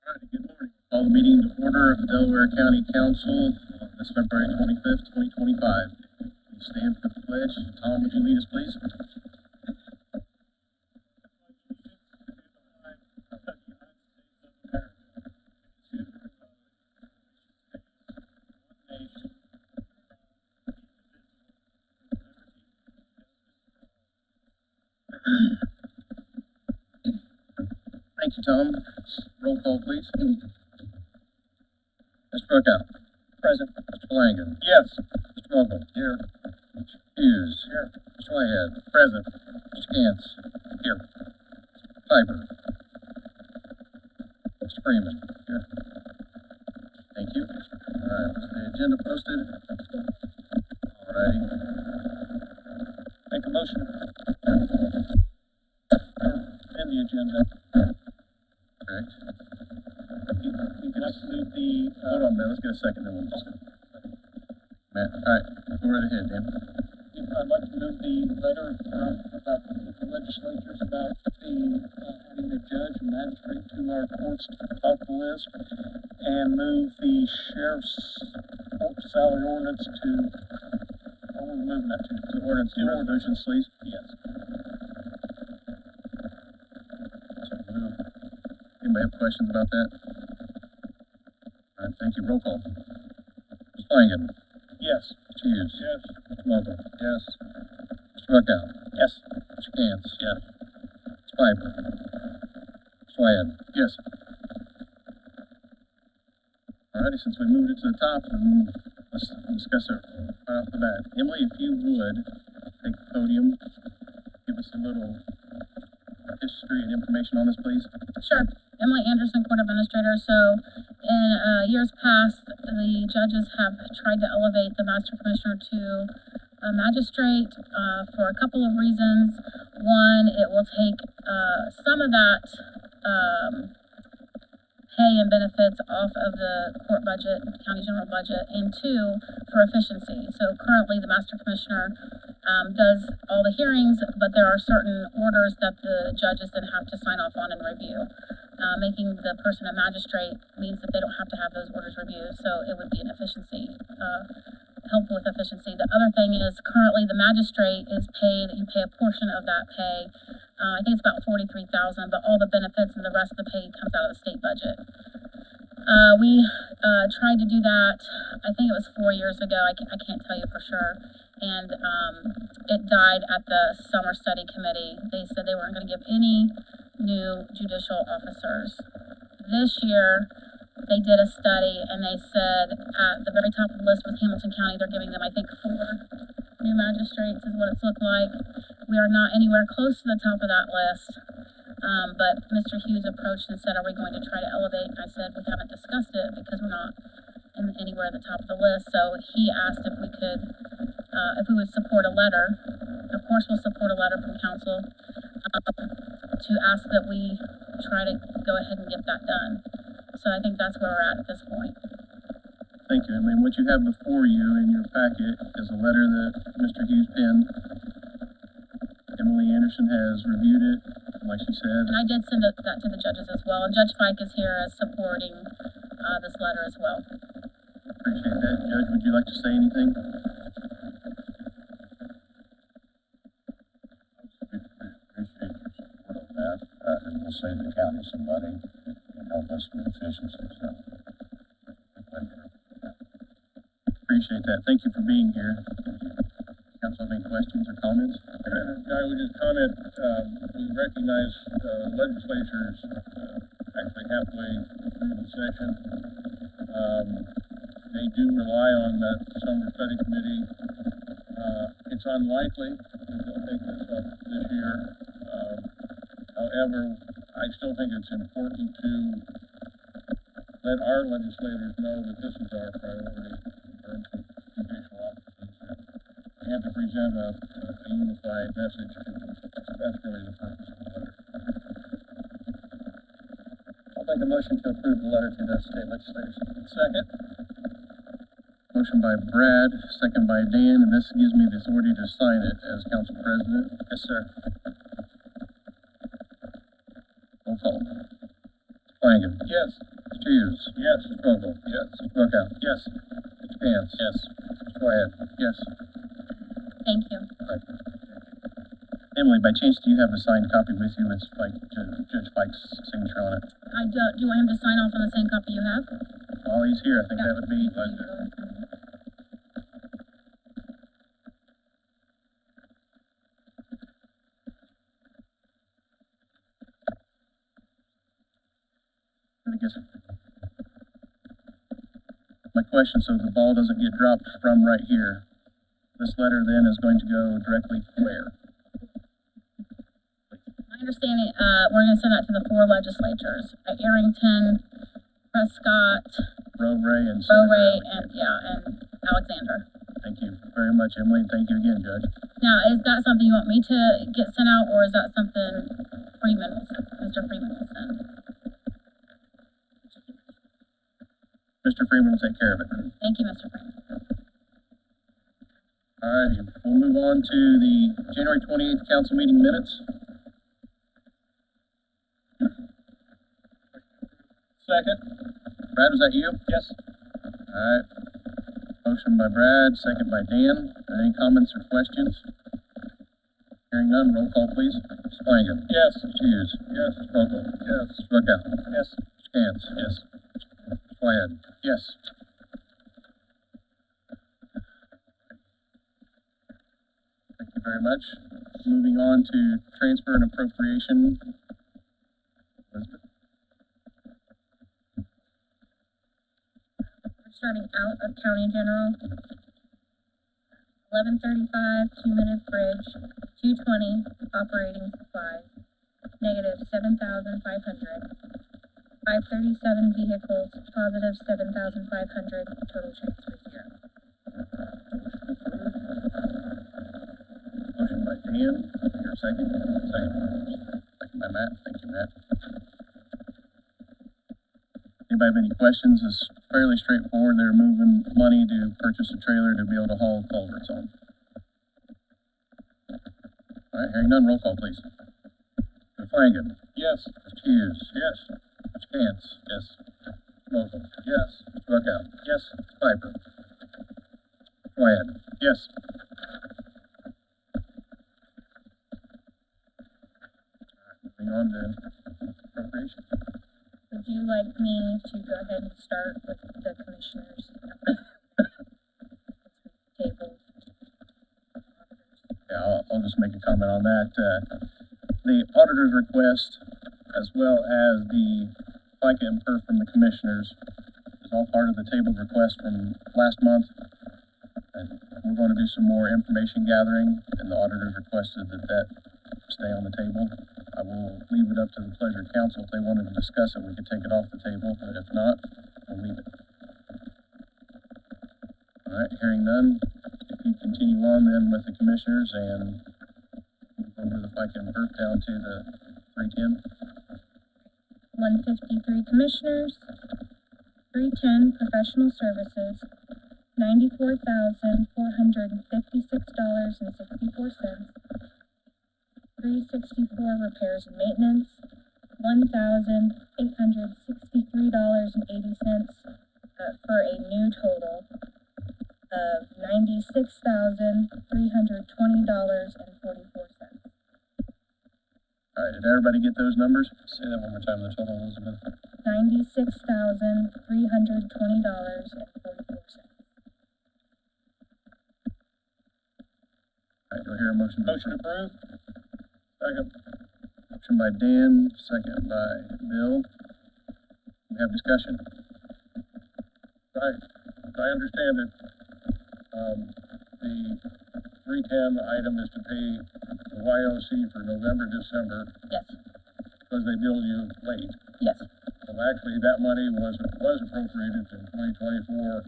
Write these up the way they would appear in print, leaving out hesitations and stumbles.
Alrighty, good morning. Call the meeting to order of the Delaware County Council this February 25th, 2025. Please stand for the pledge. Tom, would you lead us, please? Thank you, Tom. Roll call, please. Mr. Brookout. Present. Mr. Flanagan. Yes. Mr. Vogel. Here. Mr. Hughes. Here. Mr. Whitehead. Present. Mr. Cantz. Here. Mr. Piper. Mr. Freeman. Here. Thank you. All right, was the agenda posted? All righty. Make a motion. In the agenda. Correct. You can move the, hold on, man, let's get a second, then we'll discuss. Matt, all right, go right ahead, Dan. I'd like to move the letter about the legislatures about the adding the judge and magistrate to our courts to the top of the list, and move the sheriff's salary ordinance to, what are we moving that to? The ordinance and resolutions, please. Yes. So move. Anybody have questions about that? All right, thank you. Roll call. Mr. Flanagan. Yes. Mr. Hughes. Yes. Mr. Vogel. Yes. Mr. Buckout. Yes. Mr. Cantz. Yes. Mr. Piper. Mr. Whitehead. Yes. All righty, since we moved it to the top, let's discuss it right off the bat. Emily, if you would take the podium, give us a little history and information on this, please. Sure. Emily Anderson, Court Administrator. So in years past, the judges have tried to elevate the Master Commissioner to a magistrate for a couple of reasons. One, it will take some of that pay and benefits off of the court budget, county general budget, and two, for efficiency. So currently the Master Commissioner does all the hearings, but there are certain orders that the judges then have to sign off on and review. Making the person a magistrate means that they don't have to have those orders reviewed, so it would be an efficiency, help with efficiency. The other thing is currently the magistrate is paid, you pay a portion of that pay. I think it's about $43,000, but all the benefits and the rest of the pay comes out of the state budget. We tried to do that, I think it was 4 years ago, I can't tell you for sure, and it died at the summer study committee. They said they weren't going to give any new judicial officers. This year, they did a study and they said at the very top of the list was Hamilton County. They're giving them, I think, 4 new magistrates is what it's looked like. We are not anywhere close to the top of that list. But Mr. Hughes approached and said, are we going to try to elevate? And I said, we haven't discussed it because we're not anywhere at the top of the list. So he asked if we could, if we would support a letter. Of course, we'll support a letter from council to ask that we try to go ahead and get that done. So I think that's where we're at this point. Thank you. I mean, what you have before you in your packet is a letter that Mr. Hughes penned. Emily Anderson has reviewed it, like she said. And I did send that to the judges as well. And Judge Fike is here as supporting this letter as well. Appreciate that. Judge, would you like to say anything? Appreciate your support on that, and we'll save the county some money and help us with efficiency, so. Appreciate that. Thank you for being here. Council, have any questions or comments? I would just comment, we recognize legislatures actually halfway through the session. They do rely on that summer study committee. It's unlikely that they'll take this up this year. However, I still think it's important to let our legislators know that this is our priority in terms of judicial offices. We have to present a unified message. That's really the purpose of the letter. I'll make a motion to approve the letter to the state legislators. Second. Motion by Brad, second by Dan, and this gives me the authority to sign it as council president. Yes, sir. Roll call. Flanagan. Yes. Mr. Hughes. Yes. Mr. Vogel. Yes. Mr. Bookout. Yes. Mr. Cantz. Yes. Mr. Wyatt. Yes. Thank you. Emily, by chance, do you have a signed copy with you with Judge Fike's signature on it? I do you want him to sign off on the same copy you have? While he's here, I think Yeah. that would be, I guess, my question, so the ball doesn't get dropped from right here. This letter then is going to go directly where? My understanding, we're gonna send that to the 4 legislatures, Arrington, Prescott, Roray and. and Alexander. Thank you very much, Emily, and thank you again, Judge. Now, is that something you want me to get sent out, or is that something Mr. Freeman will send? Mr. Freeman will take care of it. Thank you, Mr. Freeman. All righty, we'll move on to the January 28th council meeting minutes. Second. Brad, was that you? Yes. All right. Motion by Brad, second by Dan. Any comments or questions? Hearing none, roll call, please. Mr. Flanagan. Yes. Mr. Hughes. Yes. Mr. Vogel. Yes. Mr. Bookout. Yes. Mr. Cantz. Yes. Mr. Wyatt. Yes. Thank you very much. Moving on to transfer and appropriation. Elizabeth? We're starting out of county general. 1135, Cumulative Bridge, 220, operating supplies, negative 7,500. 537 vehicles, positive 7,500, total transfer 0. Motion by Dan, your second. Second by Matt. Thank you, Matt. Anybody have any questions? It's fairly straightforward. They're moving money to purchase a trailer to be able to haul culverts on. All right, hearing none, roll call, please. Mr. Flanagan. Yes. Mr. Hughes. Yes. Mr. Cantz. Yes. Mr. Vogel. Yes. Mr. Bookout. Yes. Mr. Piper. Mr. Wyatt. Yes. Moving on to appropriation. Would you like me to go ahead and start with the commissioners? Table. Yeah, I'll just make a comment on that. The auditor's request, as well as the FICA and PERF from the commissioners, is all part of the tabled request from last month. And we're going to do some more information gathering, and the auditors requested that stay on the table. I will leave it up to the pleasure of council. If they wanted to discuss it, we could take it off the table, but if not, we'll leave it. All right, hearing none, if you continue on then with the commissioners and move over the FICA and PERF down to the 310. 153 commissioners, 310 professional services, $94,456.64. 364 repairs and maintenance, $1,863.80, for a new total of $96,320.44. All right, did everybody get those numbers? Say that one more time, the total, Elizabeth. $96,320.44. All right, do I hear a motion? Motion approved. Second. Motion by Dan, second by Bill. We have discussion. Right. I understand it. The 310 item is to pay the YOC for November, December, Yes, because they billed you late. yes. So actually, that money was appropriated in 2024,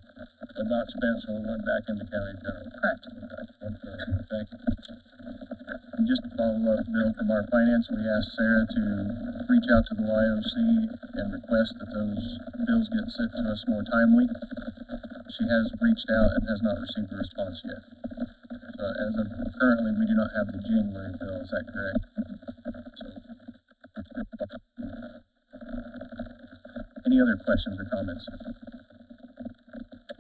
but not spent, so it went back into county general. Correct. Thank you. And just to follow up, Bill, from our finance, we asked Sarah to reach out to the YOC and request that those bills get sent to us more timely. She has reached out and has not received a response yet. So as of currently, we do not have the January bill, is that correct? So, Any other questions or comments?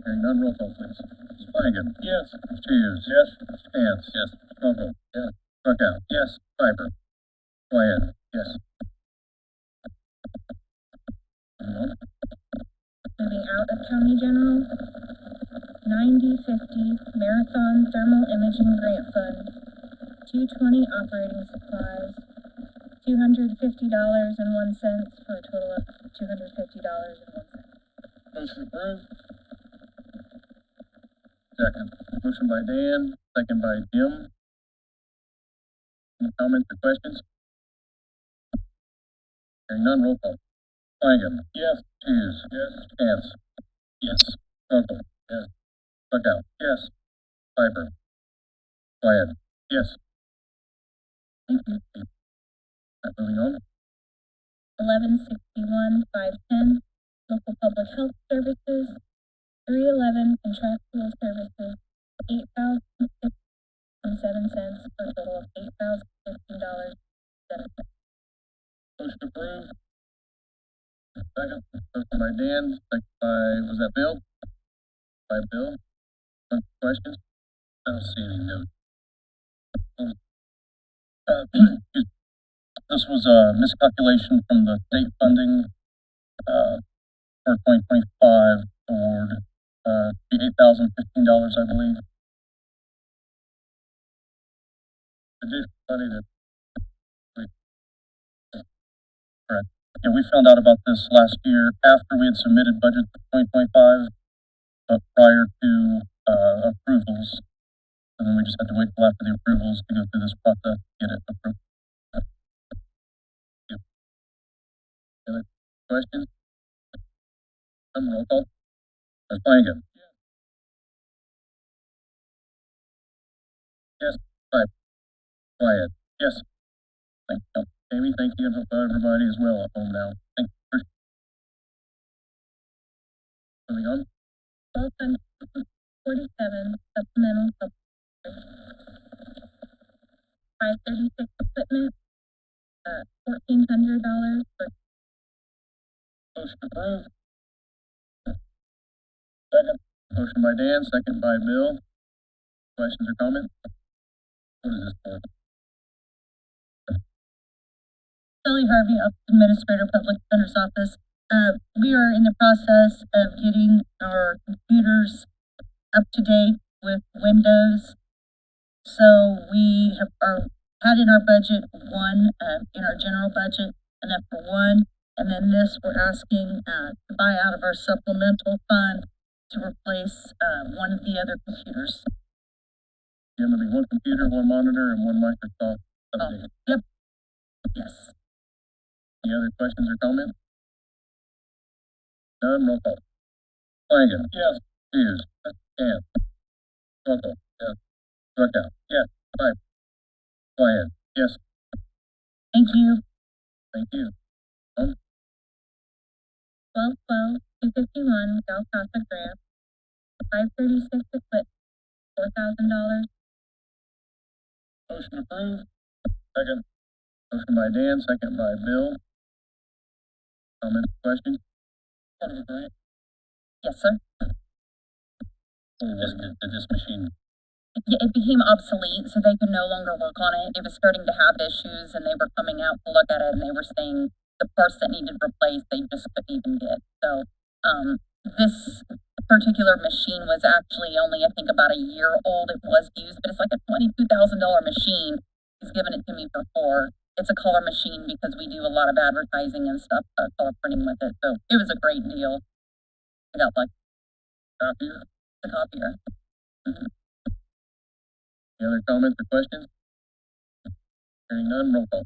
Hearing none, roll call please. Mr. Flanagan. Yes. Mr. Hughes. Yes. Mr. Cantz. Yes. Mr. Kunkel. Yes. Bookout. Yes. Piper. Wyatt. Yes. Moving on. Moving out of county general, 9050 Marathon Thermal Imaging Grant Fund, 220 operating supplies, $250.01 for a total of $250.01. Motion approved. Second. Motion by Dan, second by Jim. Any comments or questions? Hearing none, roll call. Flanagan. Yes. Hughes. Yes. Mr. Cantz. Yes. Kunkel. Yes. Bookout. Yes. Piper. Wyatt. Yes. Thank you. Moving on. 1161 510 Local Public Health Services, 311 Contractual Services, $8,007 for a total of $8,015.07. Motion approved. Second. Motion by Dan, second by, was that Bill? By Bill. Questions? I don't see any notes. This was a miscalculation from the state funding, for 2025 award, $8,015, I believe. Additional money that Yeah, we found out about this last year after we had submitted budget for 2025, but prior to, approvals. And then we just had to wait till after the approvals to go through this process to get it approved. Questions? Roll call. Mr. Flanagan. Yes. Wyatt. Yes. Thank you. Amy, thank you, and hope everybody is well at home now. Thank you. Moving on. 1247 Supplemental Supplementary. 536 Equipment, $1,400 for motion approved. Second. Motion by Dan, second by Bill. Questions or comments? What is this for? Shelley Harvey, Administrator, Public Defender's Office. We are in the process of getting our computers up to date with Windows. So we had in our budget one, in our general budget, enough for one. And then this, we're asking to buy out of our supplemental fund to replace one of the other computers. Jim, it'll be one computer, one monitor, and one Microsoft update. Yep. Yes. Any other questions or comments? None, roll call. Flanagan. Yes. Hughes. Cantz. Kunkel. Yes. Bookout. Yes. Piper. Wyatt. Yes. Thank you. Thank you. 1212 251 Galcasa Grant, 536 Equipment, $4,000. Motion approved. Second. Motion by Dan, second by Bill. Comments, questions? Part of the grant. Yes, sir. Did this machine, It became obsolete, so they could no longer work on it. It was starting to have issues, and they were coming out to look at it, and they were saying the parts that needed replaced, they just couldn't even get. So, this particular machine was actually only, I think, about a year old. It was used, but it's like a $22,000 machine. He's given it to me for $4,000. It's a color machine because we do a lot of advertising and stuff, color printing with it. So it was a great deal. I got like Copier? the copier. Any other comments or questions? Hearing none, roll call.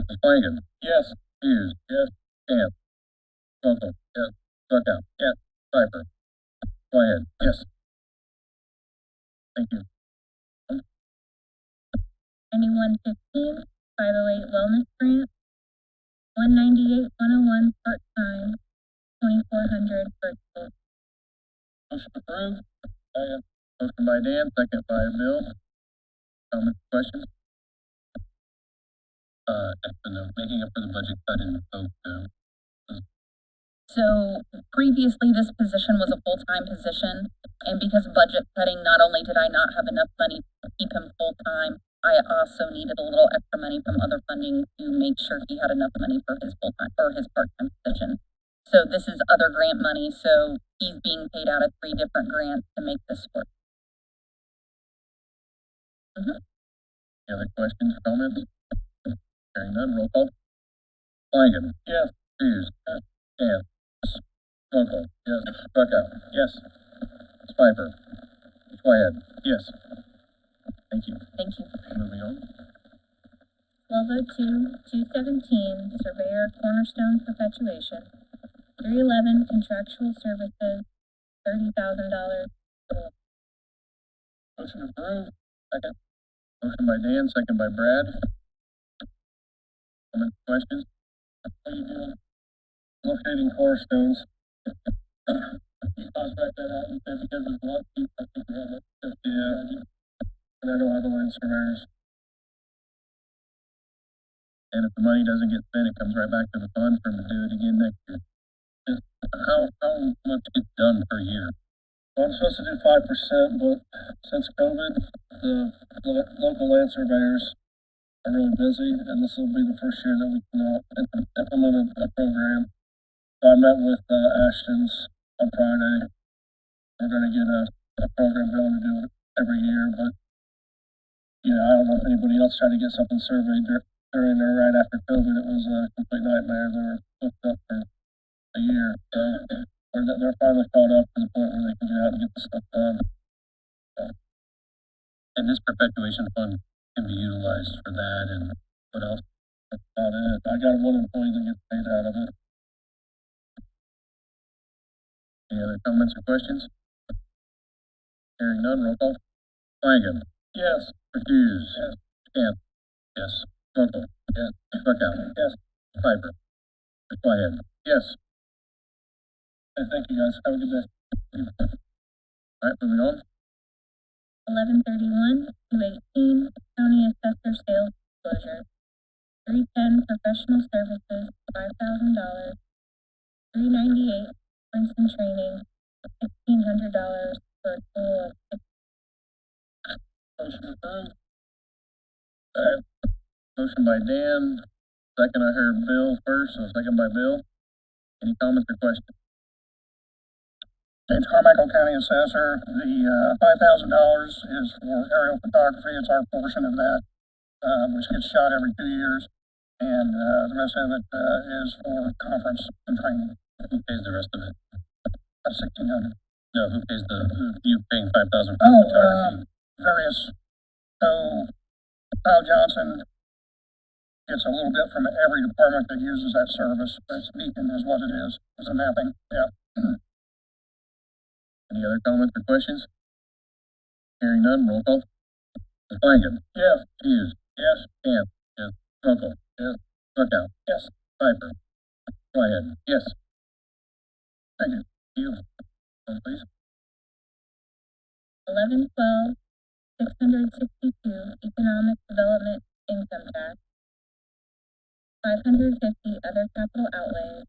Mr. Flanagan. Yes. Hughes. Yes. Cantz. Kunkel. Yes. Bookout. Yes. Piper. Wyatt. Yes. Thank you. 9115 508 Wellness Grant, 198 101 part-time, 2400 for school. Motion approved. Second. Motion by Dan, second by Bill. Comments, questions? Making up for the budget cut in O2. So previously, this position was a full-time position, and because of budget cutting, not only did I not have enough money to keep him full-time, I also needed a little extra money from other funding to make sure he had enough money for his full-time or his part-time position. So this is other grant money, so he's being paid out of 3 different grants to make this work. Any other questions or comments? Hearing none, roll call. Flanagan. Yes. Hughes. Yes. Camp. Mokel. Yes. Buckout. Yes. Piper. Wyatt. Yes. Thank you. Thank you. Moving on. 1202-217, Surveyor Cornerstone Perpetuation. 311, Contractual Services, $30,000. Motion approved. Second. Motion by Dan, second by Brad. Comments, questions? What are you doing? Locating cornerstones. You contract that out, you said because it's one piece, I think we have it. Yeah. And I don't have the land surveyors. And if the money doesn't get spent, it comes right back to the fund for them to do it again next year. How much gets done per year? Well, I'm supposed to do 5%, but since COVID, the local land surveyors are really busy, and this will be the first year that we can implement a program. So I met with Ashton's on Friday. We're going to get a program going to do it every year, but I don't know if anybody else tried to get something surveyed during or right after COVID. It was a complete nightmare. They were booked up for a year, so they're finally caught up to the point where they can get out and get the stuff done. And this perpetuation fund can be utilized for that, and what else? That's about it. I got one employee that gets paid out of it. Any other comments or questions? Hearing none, roll call. Flanagan. Yes. Hughes. Yes. Camp. Yes. Mokel. Yes. Buckout. Yes. Piper. Wyatt. Yes. Hey, thank you guys. Have a good day. All right, moving on. 1131-218, County Assessor Sales Disclosure. 310, Professional Services, $5,000. 398, Princeton Training, $1,600 for a total of Motion approved. Motion by Dan, second I heard Bill first, so second by Bill. Any comments or questions? James Carmichael, County Assessor. The $5,000 is for aerial photography. It's our portion of that, which gets shot every 2 years. And the rest of it is for conference and training. Who pays the rest of it? That's $1,600. No, who you paying $5,000 for Oh, photography? various. So Kyle Johnson gets a little bit from every department that uses that service. That's Beacon is what it is. It's a mapping. Yeah. Any other comments or questions? Hearing none, roll call. Flanagan. Yes. Hughes. Yes. Camp. Yes. Mokel. Yes. Buckout. Yes. Piper. Wyatt. Yes. Thank you. You. Please. 1112-662, Economic Development Income Tax. 550, Other Capital Outlays.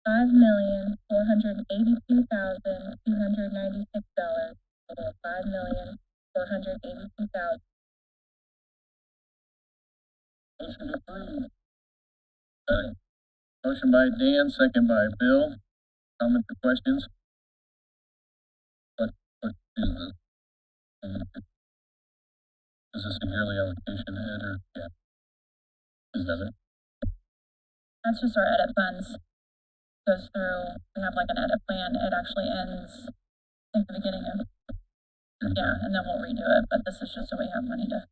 $5,482,296, total of $5,482,000. Motion approved. Motion by Dan, second by Bill. Comments or questions? What is this? Is this a yearly allocation, Ed, or? Yeah. Is that it? That's just our edit funds. Goes through, we have like an edit plan. It actually ends, I think, the beginning of, yeah, and then we'll redo it. But this is just so we have money to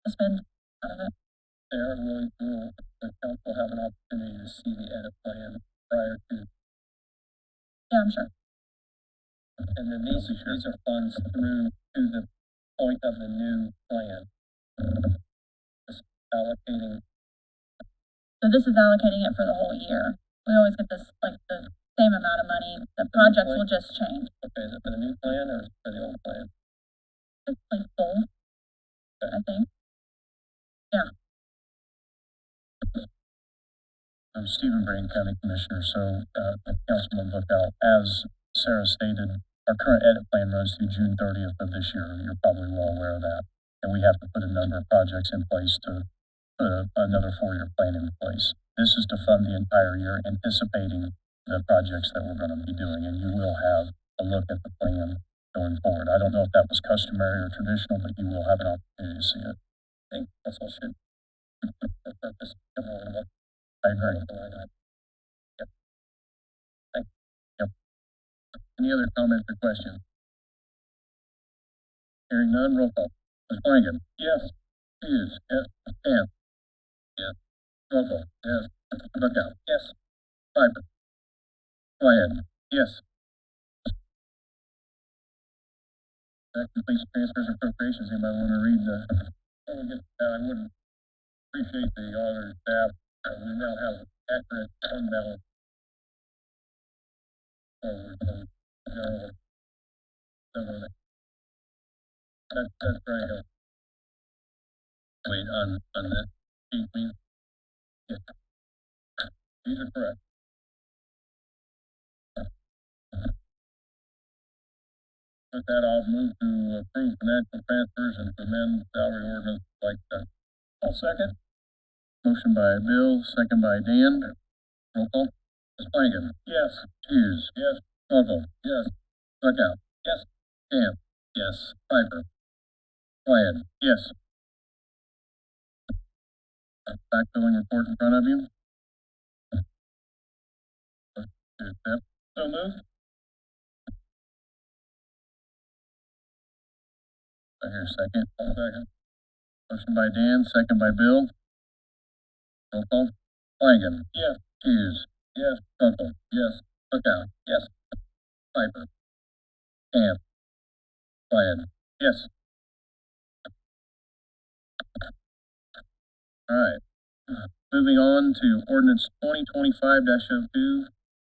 spend out of it. They are really cool. The council have an opportunity to see the edit plan prior to, Yeah, I'm sure. and then these are funds through to the point of the new plan. Just allocating. So this is allocating it for the whole year. We always get this, like, the same amount of money. The projects will just change. Okay, is it for the new plan or for the old plan? It's like both, I think. Yeah. Stephen Brand, County Commissioner, Councilman Bookout, as Sarah stated, our current edit plan runs through June 30th of this year. You're probably well aware of that. And we have to put a number of projects in place to put another 4-year plan in place. This is to fund the entire year, anticipating the projects that we're going to be doing, and you will have a look at the plan going forward. I don't know if that was customary or traditional, but you will have an opportunity to see it. I think that's all should. For purpose. I agree. Yep. Thank you. Yep. Any other comments or questions? Hearing none, roll call. Ms. Flanagan. Yes. Hughes. Yes. Camp. Yes. Roll call. Yes. Bookout. Yes. Piper. Wyatt. Yes. That completes transfers and appropriations. Anybody want to read the? Before we get to that, I would appreciate the auditor staff. We now have accurate fund balance forward. That's very helpful. Wait, on this sheet, please. Yes. These are correct. With that, I'll move to approve financial transfers and to amend salary ordinance like that. I'll second. Motion by Bill, second by Dan. Roll call. Ms. Flanagan. Yes. Hughes. Yes. Vogel. Yes. Bookout. Yes. Camp. Yes. Piper. Wyatt. Yes. Back billing report in front of you. To accept. So moved. I hear a second. I'll second. Motion by Dan, second by Bill. Roll call. Flanagan. Yes. Hughes. Yes. Vogel. Yes. Bookout. Yes. Piper. Camp. Wyatt. Yes. All right. Moving on to ordinance 2025-02,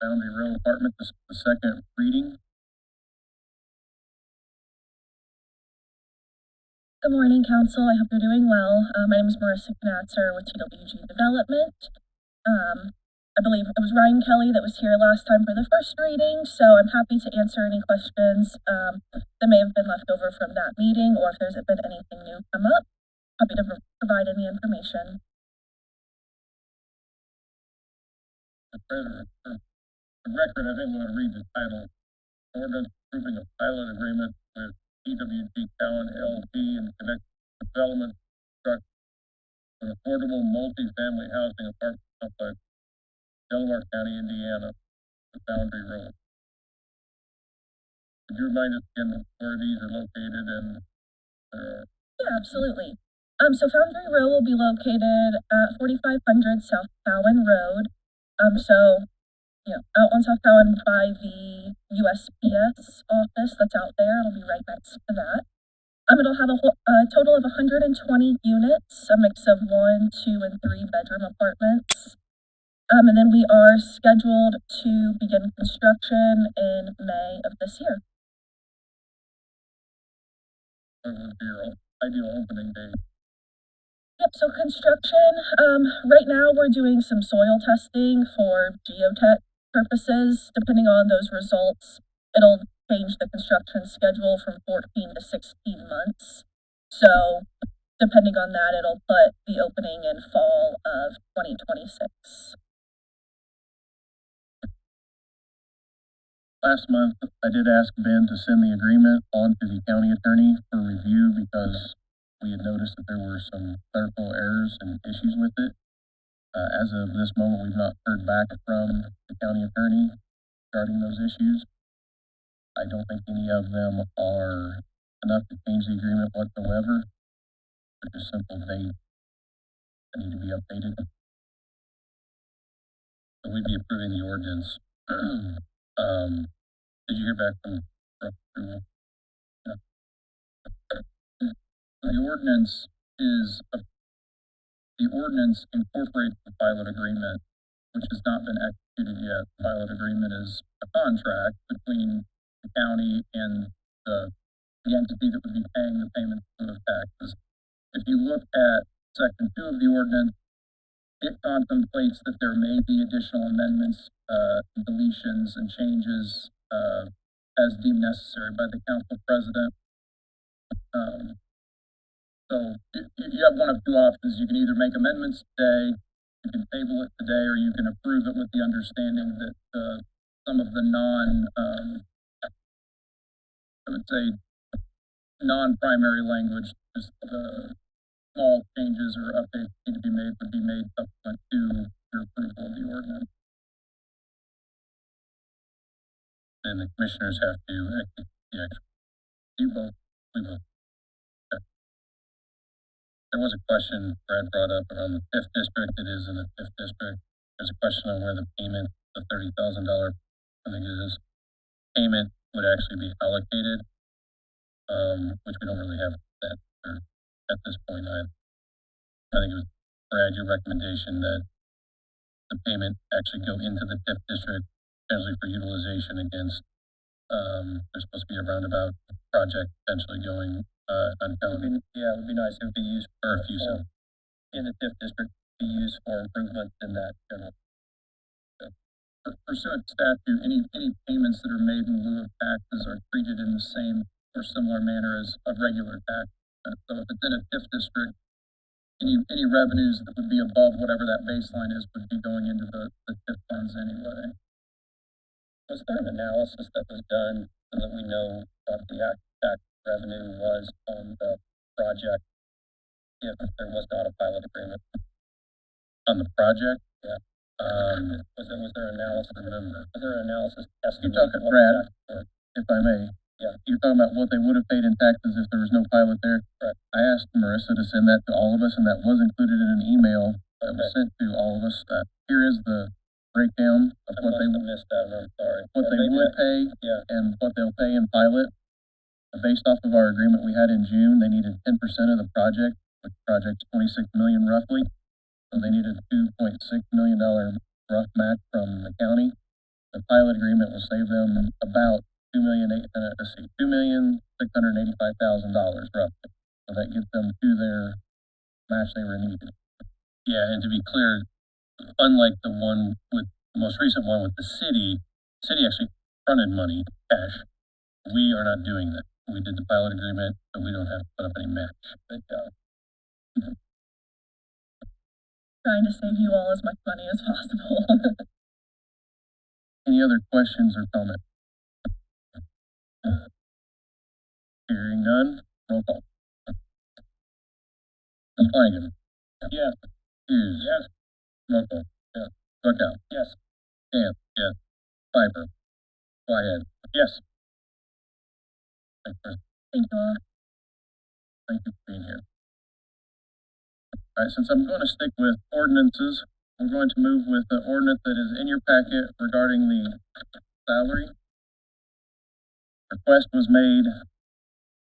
Foundry Road Apartment. This is the second reading. Good morning, Council. I hope you're doing well. My name is Marissa Knatzer with TWG Development. I believe it was Ryan Kelly that was here last time for the first reading, so I'm happy to answer any questions that may have been left over from that meeting, or if there's been anything new come up. Happy to provide any information. Mr. President, for the record, I think we're going to read the title. Ordinance approving a pilot agreement with TWG Cowan LP and Connect Development Structure for an affordable multi-family housing apartment complex, Delaware County, Indiana, the Foundry Road. Could you remind us again where these are located and Yeah, absolutely. So Foundry Row will be located at 4500 South Cowan Road. Out on South Cowan by the USPS office that's out there. It'll be right next to that. It'll have a total of 120 units, a mix of 1, 2, and 3 bedroom apartments. And then we are scheduled to begin construction in May of this year. what would be your ideal opening date? Yep, so construction, right now we're doing some soil testing for geotech purposes. Depending on those results, it'll change the construction schedule from 14 to 16 months. So depending on that, it'll put the opening in fall of 2026. Last month, I did ask Ben to send the agreement on to the county attorney for review because we had noticed that there were some clerical errors and issues with it. As of this moment, we've not heard back from the county attorney regarding those issues. I don't think any of them are enough to change the agreement whatsoever. They're just simple dates that need to be updated. So we'd be approving the ordinance. Did you hear back from approval? Yeah. The ordinance incorporates the pilot agreement, which has not been executed yet. The pilot agreement is a contract between the county and the entity that would be paying the payment for the taxes. If you look at section 2 of the ordinance, it contemplates that there may be additional amendments, deletions and changes, as deemed necessary by the council president. So you have one of two options. You can either make amendments today, you can table it today, or you can approve it with the understanding that, some of the I would say, non-primary language, just small changes or updates need to be made would be made subsequent to your approval of the ordinance. And the commissioners have to execute the actual. You vote, we vote. Okay. There was a question Brad brought up around the fifth district. It is in the fifth district. There's a question on where the payment, the $30,000, I think it is, payment would actually be allocated, which we don't really have that at this point. I think it was, Brad, your recommendation that the payment actually go into the fifth district, potentially for utilization against, there's supposed to be a roundabout project potentially going, uncounted. Yeah, it would be nice if it would be used for a few cents. In the fifth district, be used for improvement in that general. Pursuant to statute, any payments that are made in lieu of taxes are treated in the same or similar manner as a regular tax. So if it's in a fifth district, any revenues that would be above whatever that baseline is would be going into the TIF funds anyway. Was there an analysis that was done so that we know what the actual tax revenue was on the project if there was not a pilot agreement? On the project? Yeah. Was there analysis? Remember, was there an analysis estimate? You're talking, Brad, if I may. Yeah. You're talking about what they would have paid in taxes if there was no pilot there. Right. I asked Marissa to send that to all of us, and that was included in an email that was sent to all of us. Here is the breakdown of what they missed that. I'm sorry. What they would pay, and what they'll pay in pilot. Based off of our agreement we had in June, they needed 10% of the project, which project's $26 million roughly. So they needed a $2.6 million rough match from the county. The pilot agreement will save them about $2,685,000 roughly. So that gets them to their match they were needed. Yeah, and to be clear, unlike the one with the most recent one with the city actually fronted money, cash. We are not doing that. We did the pilot agreement, but we don't have to put up any match. Good job. Trying to save you all as much money as possible. Any other questions or comments? Hearing none, roll call. Ms. Flanagan. Yes. Hughes. Yes. Mokel. Yes. Bookout. Yes. Camp. Yes. Piper. Wyatt. Yes. Thank you all. Thank you for being here. All right, since I'm going to stick with ordinances, we're going to move with the ordinance that is in your packet regarding the salary. Request was made,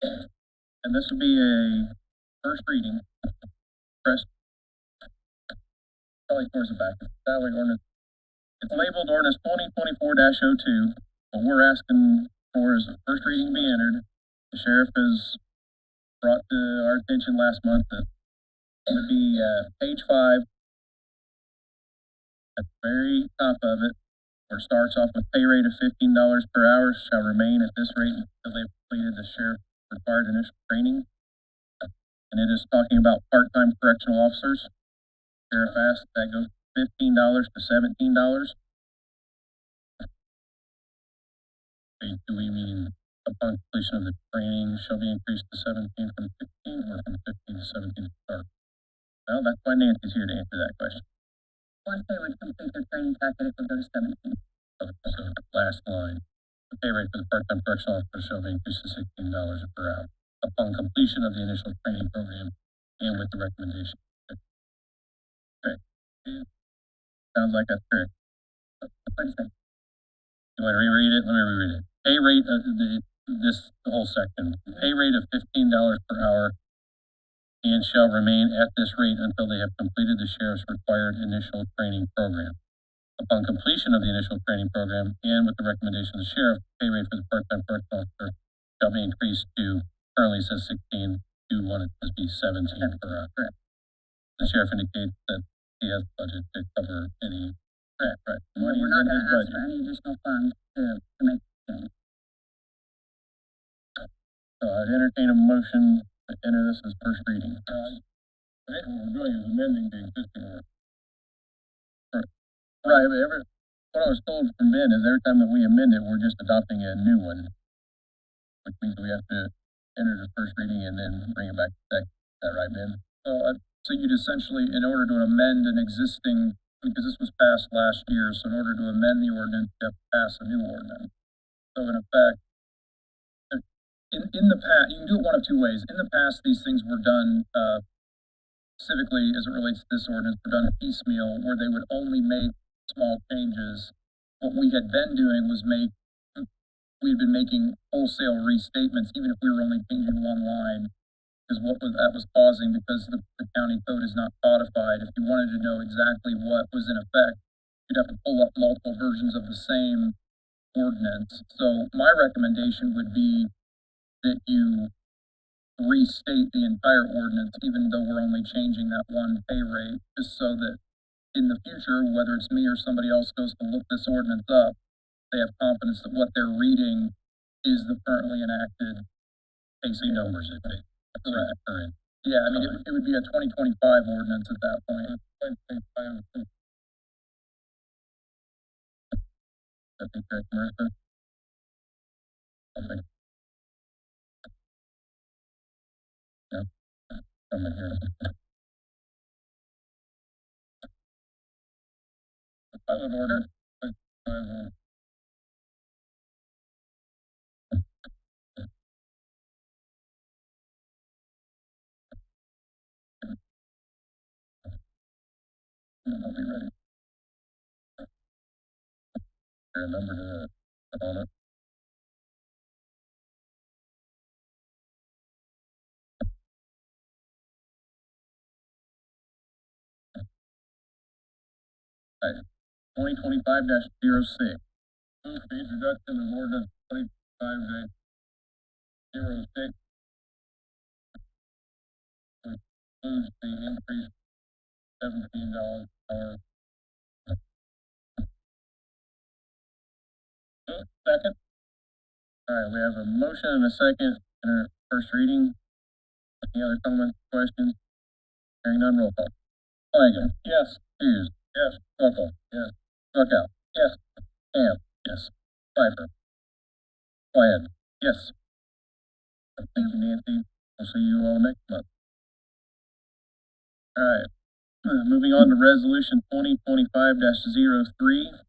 and this would be a first reading. Press probably towards the back of the salary ordinance. It's labeled ordinance 2024-02. What we're asking for is the first reading be entered. The sheriff has brought to our attention last month that it would be page 5. At the very top of it, where it starts off with pay rate of $15 per hour shall remain at this rate until they've completed the sheriff required initial training. And it is talking about part-time correctional officers. Sheriff asked that goes from $15 to $17. Do we mean upon completion of the training shall be increased to 17 from 15 or from 15 to 17 to start? Well, that's why Nancy's here to answer that question. Once they would complete their training packet, it would go to 17. Okay, so last line. The pay rate for the part-time correctional officer shall be increased to $16 per hour upon completion of the initial training program and with the recommendation. Okay. Sounds like that's correct. What is that? You want to reread it? Let me reread it. Pay rate of this whole section. Pay rate of $15 per hour and shall remain at this rate until they have completed the sheriff's required initial training program. Upon completion of the initial training program and with the recommendation of the sheriff, pay rate for the part-time correctional officer shall be increased to, currently says 16, to want it to be 17 per hour. The sheriff indicates that he has budget to cover any, right. We're Money's not in his gonna ask budget. for any additional funds to make the change. So I'd entertain a motion to enter this as first reading. I think what we're doing is amending the existing one. Right, but what I was told from Ben is every time that we amend it, we're just adopting a new one. Which means we have to enter the first reading and then bring it back to second. Is that right, Ben? So you'd essentially, in order to amend an existing, because this was passed last year, so in order to amend the ordinance, you have to pass a new ordinance. So in effect, in the past, you can do it one of two ways. In the past, these things were done, specifically as it relates to this ordinance, were done piecemeal, where they would only make small changes. What we had been doing was we'd been making wholesale restatements, even if we were only changing one line. Because that was causing, because the county code is not codified. If you wanted to know exactly what was in effect, you'd have to pull up multiple versions of the same ordinance. So my recommendation would be that you restate the entire ordinance, even though we're only changing that one pay rate, just so that in the future, whether it's me or somebody else goes to look this ordinance up, they have confidence that what they're reading is the currently enacted AC numbers. Correct. Current. Yeah, I mean, it would be a 2025 ordinance at that point. I think correct, Martha? Okay. Yeah. I'm in here. Pilot order. I'll be ready. There a number to put on it. Right. 2025-06. Move the introduction of ordinance 25-06. Which includes the increase $17 per hour. Second. All right, we have a motion and a second in our first reading. Any other comments, questions? Hearing none, roll call. Flanagan. Yes. Hughes. Yes. Buckle. Yes. Buckout. Yes. Ham. Yes. Pfeiffer. Wyatt. Yes. Thank you, Nancy. We'll see you all next month. All right. Moving on to resolution 2025-03.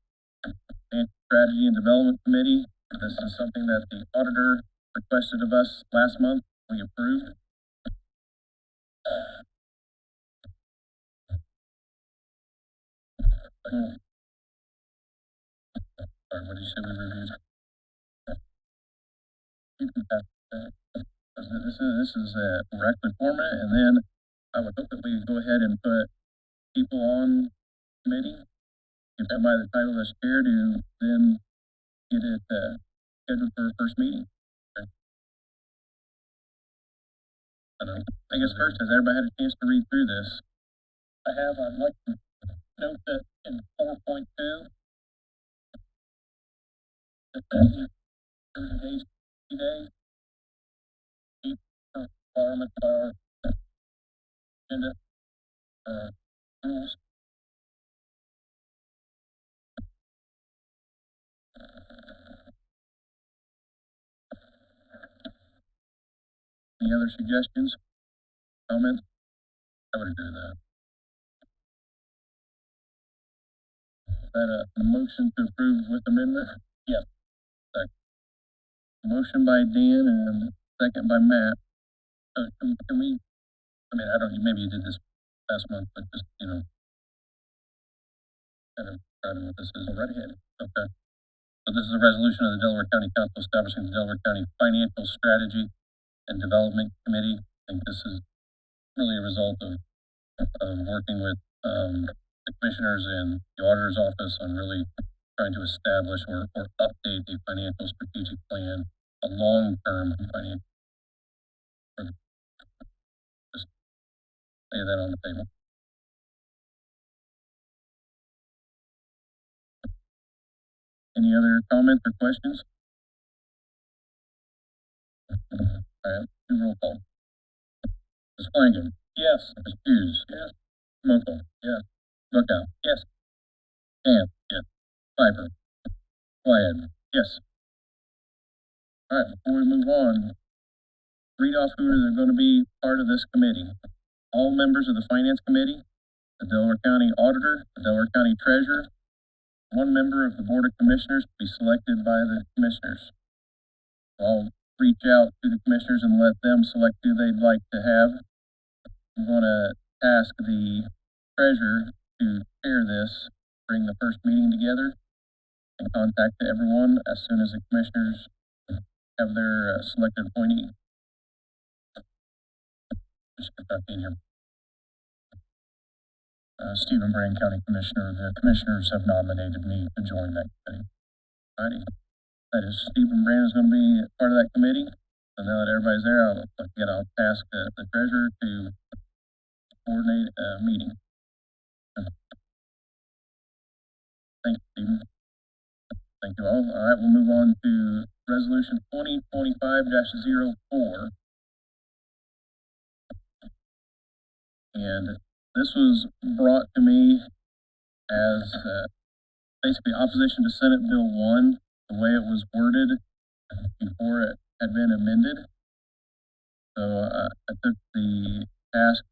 Strategy and Development Committee. This is something that the auditor requested of us last month. We approved. Sorry, what did you say we reviewed? You can pass that. This is directly format, and then I would hope that we could go ahead and put people on committee, give somebody the title as chair to then get it scheduled for a first meeting. Okay. I guess first, has everybody had a chance to read through this? I have. I'd like to note that in 4.2, that is 30 days, 60 days, each requirement by our agenda, rules. Any other suggestions? Comments? I would agree with that. Is that a motion to approve with amendment? Yes. Second. Motion by Dan and second by Matt. Can we, I mean, I don't, maybe you did this last month, but just, kind of describing what this is. Right ahead. Okay. So this is a resolution of the Delaware County Council establishing the Delaware County Financial Strategy and Development Committee. I think this is really a result of working with the commissioners and the auditor's office on really trying to establish or update a financial strategic plan, a long-term financial. Just lay that on the table. Any other comments or questions? Alright, do roll call. Ms. Flanagan. Yes. Ms. Hughes. Yes. Mokel. Yes. Bookout. Yes. Camp. Yes. Piper. Wyatt. Yes. All right, before we move on, read off who are going to be part of this committee. All members of the Finance Committee, the Delaware County Auditor, the Delaware County Treasurer, one member of the Board of Commissioners to be selected by the Commissioners. I'll reach out to the Commissioners and let them select who they'd like to have. I'm going to ask the Treasurer to chair this, bring the first meeting together, and contact everyone as soon as the Commissioners have their selected appointee. Just get that in here. Stephen Brand, County Commissioner. The Commissioners have nominated me to join that committee. Alrighty. That is Stephen Brand is going to be part of that committee. So now that everybody's there, I'll ask the Treasurer to coordinate a meeting. Thank you, Stephen. Thank you all. All right, we'll move on to Resolution 2025-04. And this was brought to me as basically opposition to Senate Bill 1, the way it was worded before it had been amended. So I took the task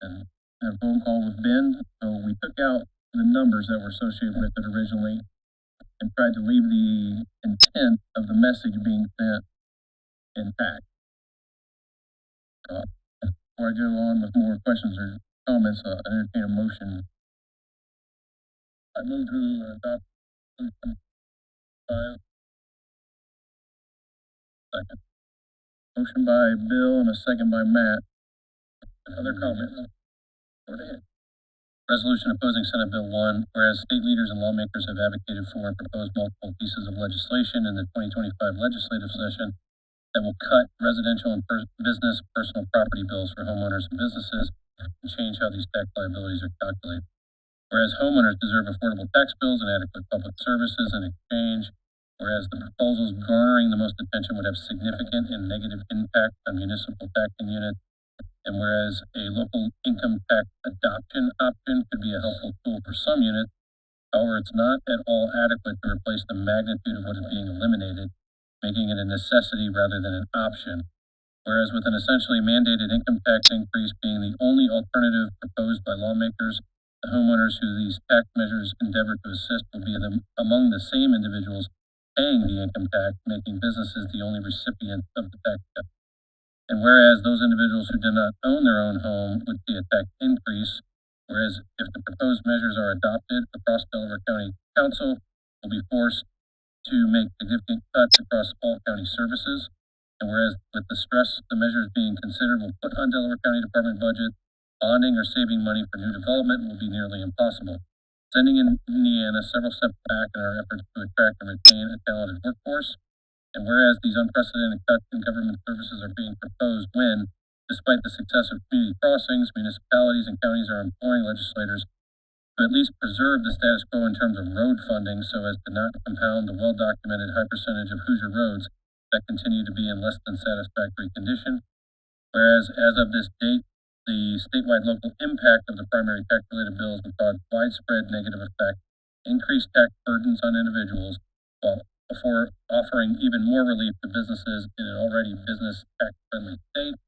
and had a phone call with Ben. So we took out the numbers that were associated with it originally and tried to leave the intent of the message being sent intact. Before I go on with more questions or comments, I entertain a motion. I move to adopt Resolution 5. Second. Motion by Bill and a second by Matt. Other comments? Go ahead. Resolution opposing Senate Bill 1, whereas state leaders and lawmakers have advocated for and proposed multiple pieces of legislation in the 2025 legislative session that will cut residential and business personal property bills for homeowners and businesses and change how these tax liabilities are calculated. Whereas homeowners deserve affordable tax bills and adequate public services in exchange, whereas the proposals garnering the most attention would have significant and negative impact on municipal taxing units, and whereas a local income tax adoption option could be a helpful tool for some units, however, it's not at all adequate to replace the magnitude of what is being eliminated, making it a necessity rather than an option. Whereas with an essentially mandated income tax increase being the only alternative proposed by lawmakers, the homeowners who these tax measures endeavor to assist will be among the same individuals paying the income tax, making businesses the only recipients of the tax cut. And whereas those individuals who do not own their own home would see a tax increase, whereas if the proposed measures are adopted across Delaware County Council, will be forced to make significant cuts across all county services. And whereas with the stress the measures being considered will put on Delaware County Department budget, bonding or saving money for new development will be nearly impossible, sending Indiana several steps back in our efforts to attract and retain a talented workforce. And whereas these unprecedented cuts in government services are being proposed when, despite the success of community crossings, municipalities and counties are imploring legislators to at least preserve the status quo in terms of road funding so as to not compound the well-documented high percentage of Hoosier roads that continue to be in less than satisfactory condition. Whereas as of this date, the statewide local impact of the primary tax-related bills will cause widespread negative effect, increased tax burdens on individuals, while before offering even more relief to businesses in an already business tax-friendly state.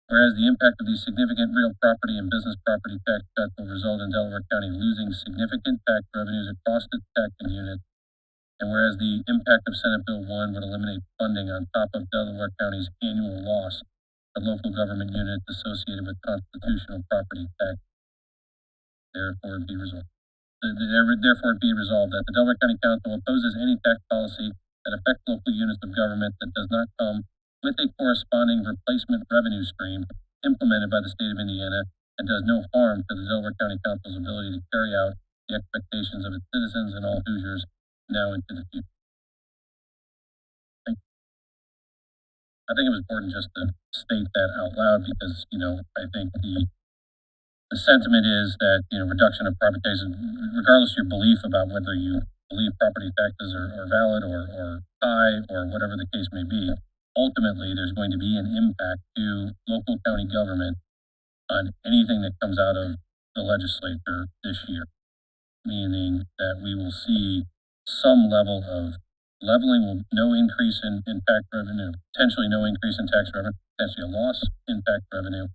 Whereas the impact of these significant real property and business property tax cuts will result in Delaware County losing significant tax revenues across its taxing units. And whereas the impact of Senate Bill 1 would eliminate funding on top of Delaware County's annual loss to local government units associated with constitutional property tax. Therefore, it be resolved that the Delaware County Council opposes any tax policy that affects local units of government that does not come with a corresponding replacement revenue stream implemented by the state of Indiana and does no harm to the Delaware County Council's ability to carry out the expectations of its citizens and all Hoosiers now into the future. I think it was important just to state that out loud because, I think the sentiment is that, reduction of private taxes, regardless of your belief about whether you believe property taxes are valid or high or whatever the case may be, ultimately there's going to be an impact to local county government on anything that comes out of the legislature this year, meaning that we will see some level of leveling, no increase in tax revenue, potentially no increase in tax revenue, potentially a loss in tax revenue.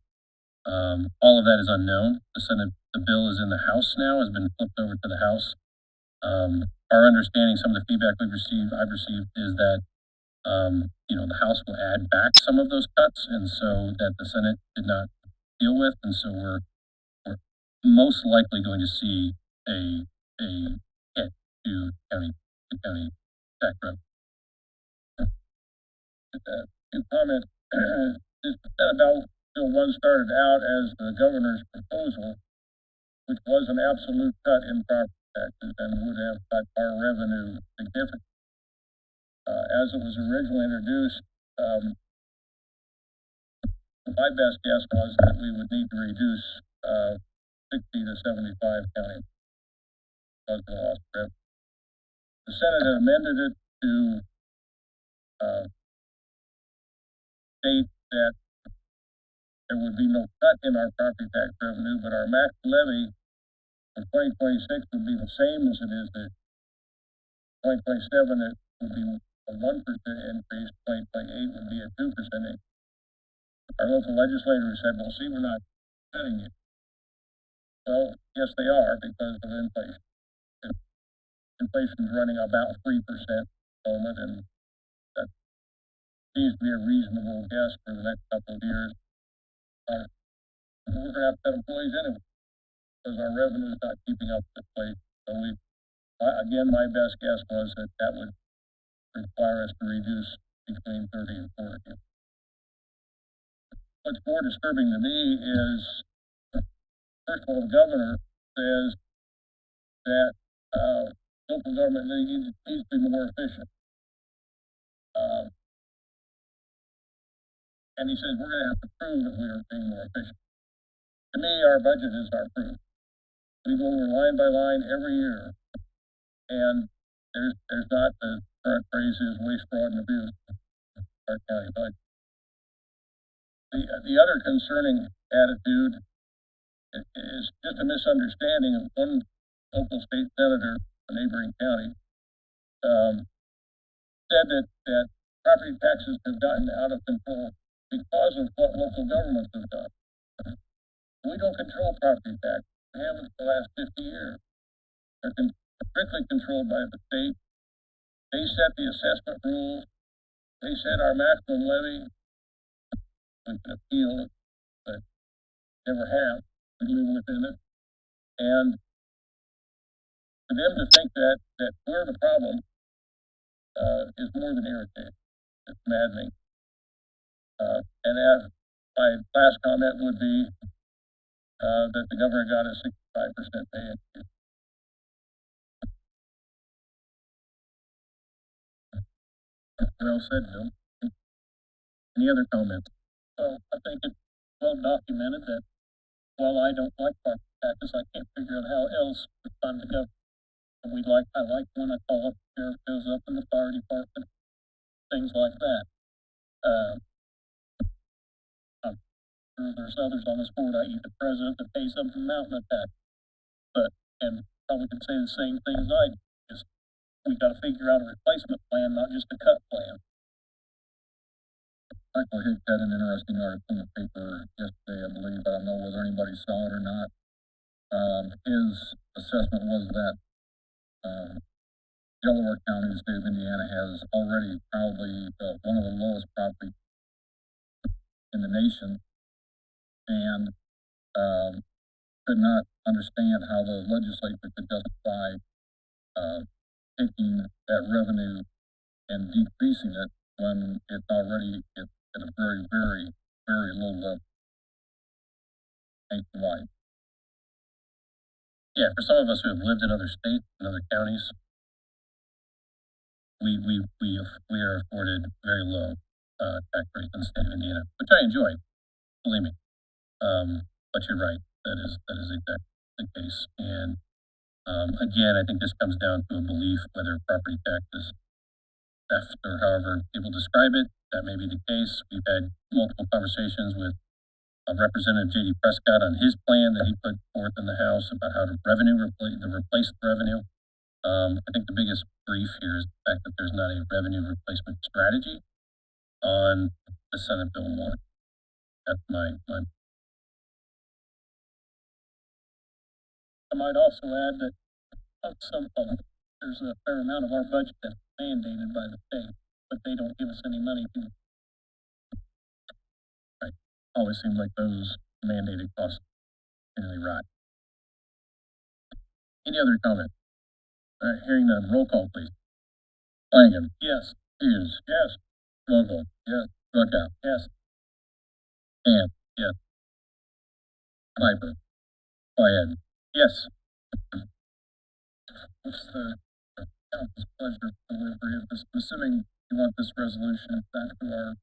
All of that is unknown. The bill is in the House now, has been flipped over to the House. Our understanding, some of the feedback I've received is that, the House will add back some of those cuts, and so that the Senate did not deal with, and so we're most likely going to see a hit to county tax revenue. To comment, this Senate Bill 1 started out as the governor's proposal, which was an absolute cut in property taxes and would have cut our revenue significantly. As it was originally introduced, my best guess was that we would need to reduce 60 to 75 counties because of the lost revenue. The Senate had amended it to state that there would be no cut in our property tax revenue, but our max levy for 2026 would be the same as it is this. 2027 it would be a 1% increase, 2028 would be a 2% increase. Our local legislators said, well, see, we're not cutting it. Well, yes, they are because of inflation. Inflation is running about 3% at the moment, and that seems to be a reasonable guess for the next couple of years. We're going to have to cut employees anyway because our revenue is not keeping up with inflation. So again, my best guess was that would require us to reduce between 30 and 40. What's more disturbing to me is, first of all, the governor says that local government needs to be more efficient. And he says we're going to have to prove that we are being more efficient. To me, our budget is our proof. We go over line by line every year, and there's not, the current phrase is waste, fraud, and abuse in our county budget. The other concerning attitude is just a misunderstanding of one local state senator, a neighboring county, said that property taxes have gotten out of control because of what local governments have done. We don't control property taxes. We haven't for the last 50 years. They're strictly controlled by the state. They set the assessment rules. They set our maximum levy. We can appeal it, but never have. We live within it. And for them to think that we're the problem is more than irritating. It's maddening. And my last comment would be that the governor got a 65% pay increase. Well said, Bill. Any other comments? Well, I think it's well documented that while I don't like property taxes, I can't figure out how else to fund the government. And I like when I call up, the sheriff goes up in the fire department, things like that. I'm sure there's others on this board, i.e. the president, that pays some mountain of tax. And probably could say the same thing as I do. Just, we got to figure out a replacement plan, not just a cut plan. Michael Hick had an interesting article in the paper yesterday, I believe. I don't know whether anybody saw it or not. His assessment was that Delaware County, the state of Indiana, has already probably one of the lowest property in the nation, and could not understand how the legislature could justify taking that revenue and decreasing it when it's already at a very, very, very low level nationwide. Yeah, for some of us who have lived in other states and other counties, we are afforded very low tax rates in the state of Indiana, which I enjoy, believe me. But you're right, that is exactly the case. And Again, I think this comes down to a belief whether property tax is theft or however people describe it. That may be the case. We've had multiple conversations with Representative J.D. Prescott on his plan that he put forth in the House about how to replace the revenue. I think the biggest grief here is the fact that there's not a revenue replacement strategy on the Senate Bill 1. That's my I might also add that there's a fair amount of our budget that's mandated by the state, but they don't give us any money to. always seems like those mandated costs generally rise. Any other comment? All right, hearing none, roll call, please. Flanagan. Yes. Hughes. Yes. Vogel. Yes. Bookout. Yes. Camp. Yes. Piper. Wyatt. Yes. What's the council's pleasure for delivery of this? I'm assuming you want this resolution back to our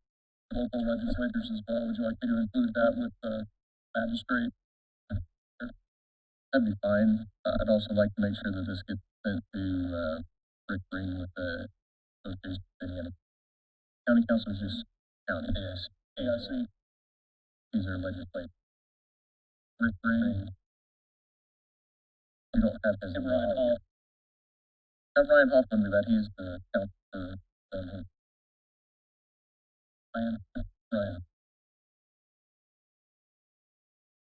local legislators as well. Would you like me to include that with the magistrate? That'd be fine. I'd also like to make sure that this gets sent to Rick Green with the Association of Indiana. County council is just county. Yes. AIC. These are legislators. Rick Green. We don't have his. Ryan Hall. Have Ryan Hoffman do that. He's the council for Ryan.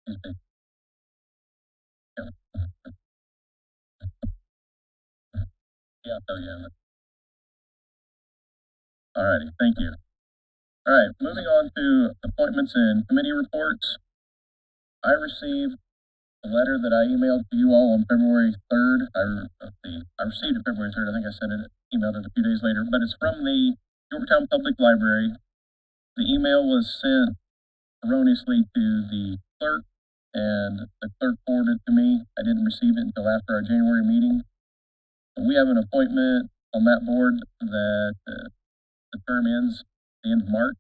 He's big. Yeah. Oh yeah. Alrighty, thank you. All right, moving on to appointments and committee reports. I received a letter that I emailed to you all on February 3rd. I received it February 3rd. I think I sent it, emailed it a few days later, but it's from the Yorktown Public Library. The email was sent erroneously to the clerk, and the clerk forwarded it to me. I didn't receive it until after our January meeting. But we have an appointment on that board that the term ends at the end of March.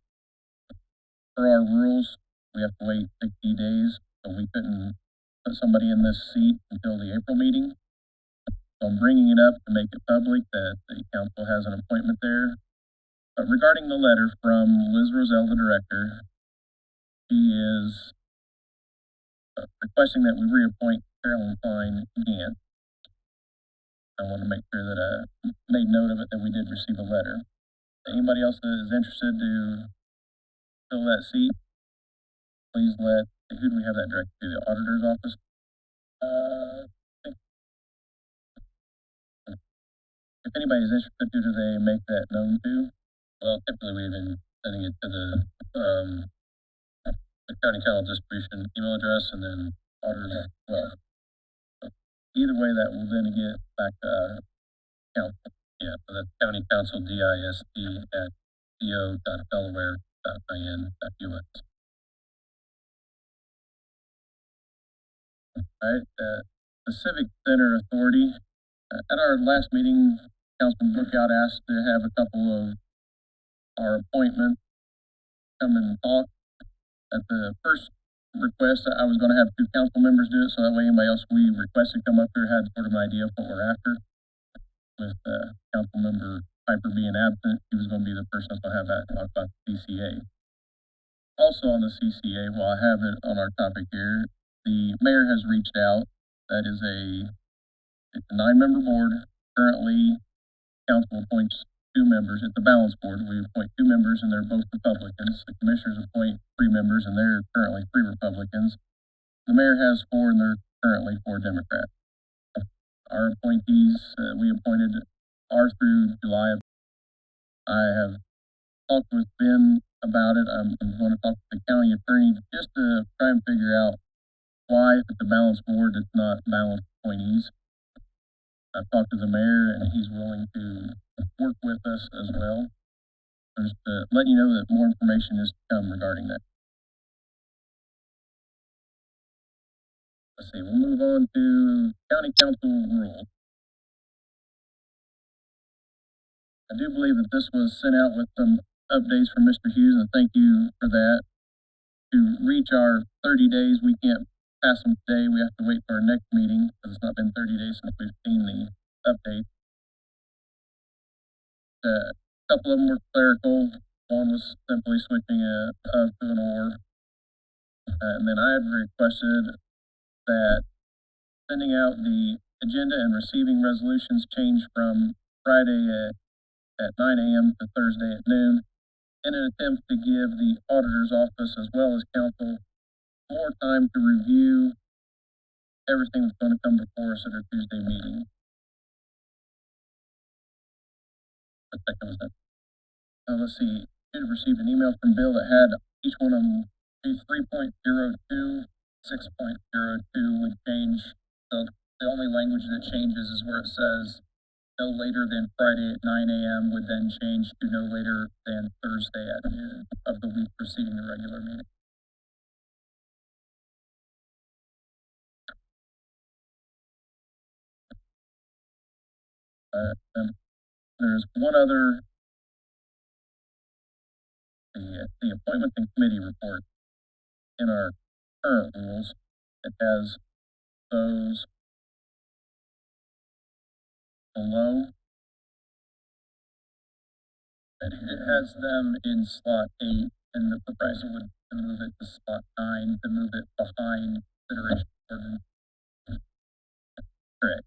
Per our rules, we have to wait 60 days, so we couldn't put somebody in this seat until the April meeting. So I'm bringing it up to make it public that the council has an appointment there. But regarding the letter from Liz Roselle, the director, she is requesting that we reappoint Carolyn Klein again. I want to make sure that I made note of it, that we did receive a letter. Anybody else that is interested to fill that seat, please who do we have that directed to? The auditor's office? If anybody is interested, who do they make that known to? Well, typically we've been sending it to the county council distribution email address and then auditor. Well, either way, that will then get back to council. Yeah, so that's county council dist@co.delaware.in.us. All right, the Civic Center Authority. At our last meeting, Councilman Bookout asked to have a couple of our appointments come and talk. At the first request, I was going to have 2 council members do it, so that way anybody else we requested come up here had sort of an idea of what we're after. With council member Piper being absent, he was going to be the person that's going to have that talk about the CCA. Also on the CCA, while I have it on our topic here, the mayor has reached out. That is it's a 9-member board. Currently, council appoints 2 members. It's a balanced board. We appoint 2 members and they're both Republicans. The commissioners appoint 3 members and they're currently 3 Republicans. The mayor has 4 and they're currently 4 Democrats. Our appointees we appointed are through July. I have talked with Ben about it. I'm going to talk to the county attorney just to try and figure out why, if it's a balanced board, it's not balanced appointees. I've talked to the mayor and he's willing to work with us as well. Just to let you know that more information is to come regarding that. Let's see, we'll move on to county council rules. I do believe that this was sent out with some updates from Mr. Hughes, and thank you for that. To reach our 30 days, we can't pass them today, we have to wait for our next meeting, because it's not been 30 days since we've seen the update. A couple of them were clerical, one was simply switching a of to an or. And then I had requested that sending out the agenda and receiving resolutions change from Friday at 9 a.m. to Thursday at noon, in an attempt to give the auditor's office as well as council more time to review everything that's going to come before us at our Tuesday meeting. What second was that? Let's see. You should have received an email from Bill that had each one of them. 3.02, 6.02 would change. So the only language that changes is where it says no later than Friday at 9 a.m. would then change to no later than Thursday at noon of the week preceding the regular meeting. There's one other, the appointments and committee report in our current rules. It has those below. It has them in slot 8, and the proposal would to move it to slot 9, to move it behind consideration ordinance. Correct.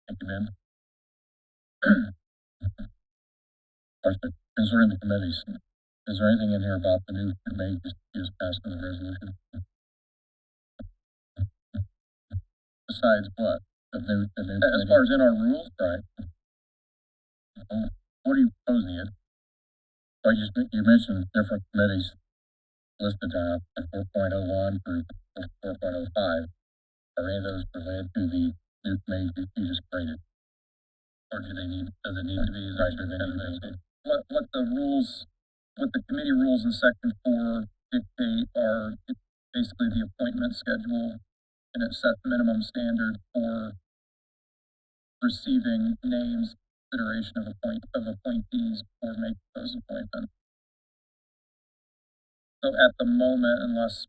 Thank you, Ben. Question, concerning the committees, is there anything in here about the new committee just passed in the resolution? Besides what? The new As far as in our rules? Right. What are you proposing, Ed? Well, you mentioned different committees listed, 4.01 through 4.05. Are any of those related to the new committee you just created? Or does it need to be? Right, do they need to be? What the committee rules in section 4 dictate are basically the appointment schedule, and it sets minimum standard for receiving names, consideration of appointees before making those appointments. So at the moment, unless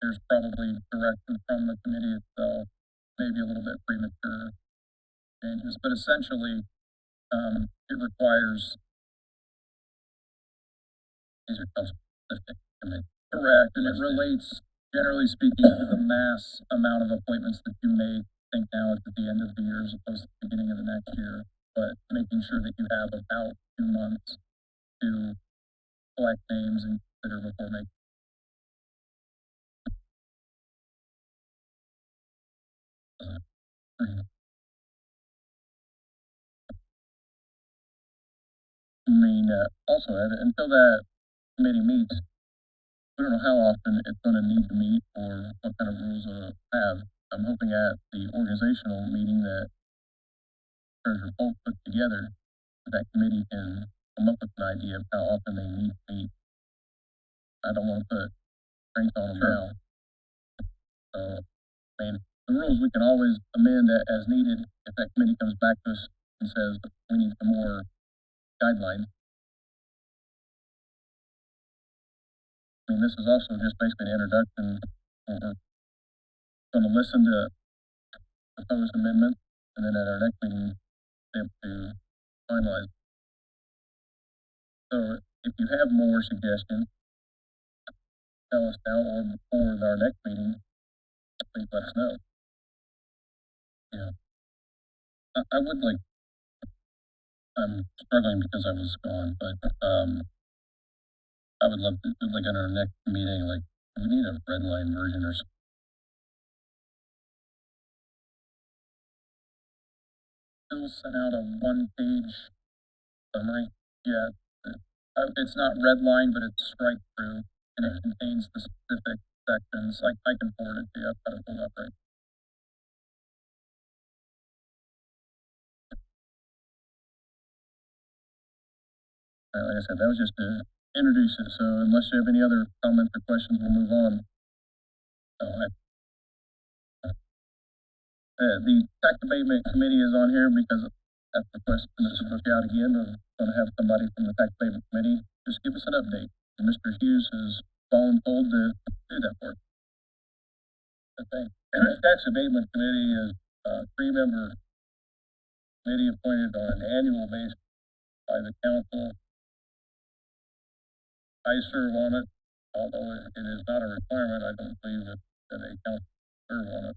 there's probably direction from the committee itself, maybe a little bit premature changes, but essentially, it requires. These are council-specific committees. Correct, and it relates, generally speaking, to the mass amount of appointments that you may think now it's at the end of the year as opposed to the beginning of the next year, but making sure that you have about 2 months to collect names and consider before making. I mean, also, Ed, until that committee meets, we don't know how often it's going to need to meet or what kind of rules it'll have. I'm hoping at the organizational meeting that Treasurer Polk put together, that committee can come up with an idea of how often they need to meet. I don't want to put strength on them now. So, I mean, the rules we can always amend as needed if that committee comes back to us and says we need some more guidelines. I mean, this is also just basically an introduction. We're going to listen to proposed amendments, and then at our next meeting, be able to finalize. So, if you have more suggestions, tell us now or before our next meeting, please let us know. Yeah. I would like, I'm struggling because I was gone, but, I would love to, like, in our next meeting, like, we need a red line version or something. Bill sent out a 1-page summary. Yeah, it's not red line, but it's strike through, and it contains the specific sections. I can forward it to you. I've got it pulled up right. Like I said, that was just to introduce it. So unless you have any other comments or questions, we'll move on. The tax abatement committee is on here because that's the question that's supposed to be out again. We're going to have somebody from the tax abatement committee just give us an update. Mr. Hughes has volunteered to do that work. Okay. Tax Abatement Committee is a three-member committee appointed on an annual basis by the council. I serve on it, although it is not a requirement. I don't believe that a council serve on it.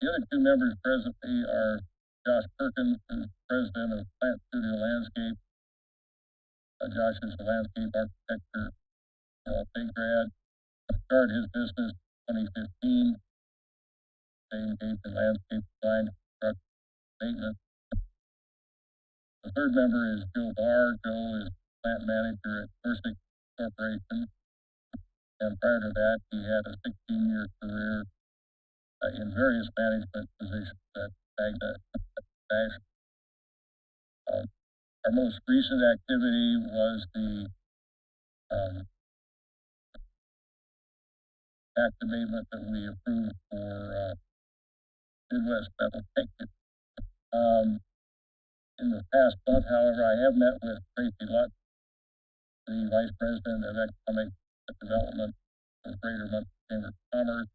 The other two members presently are Josh Perkins, who's president of Plant Studio Landscape. Josh is a landscape architecture, big grad. Started his business in 2015. They engaged in landscape design, construction, maintenance. The third member is Joe Barr. Joe is plant manager at First Corporation. And prior to that, he had a 16-year career in various management positions at Magna Dash. Our most recent activity was the tax abatement that we approved for Midwest Metal Painting. In the past month, however, I have met with Tracy Lutz, the Vice President of Economic Development for Greater Montgomery Chamber of Commerce,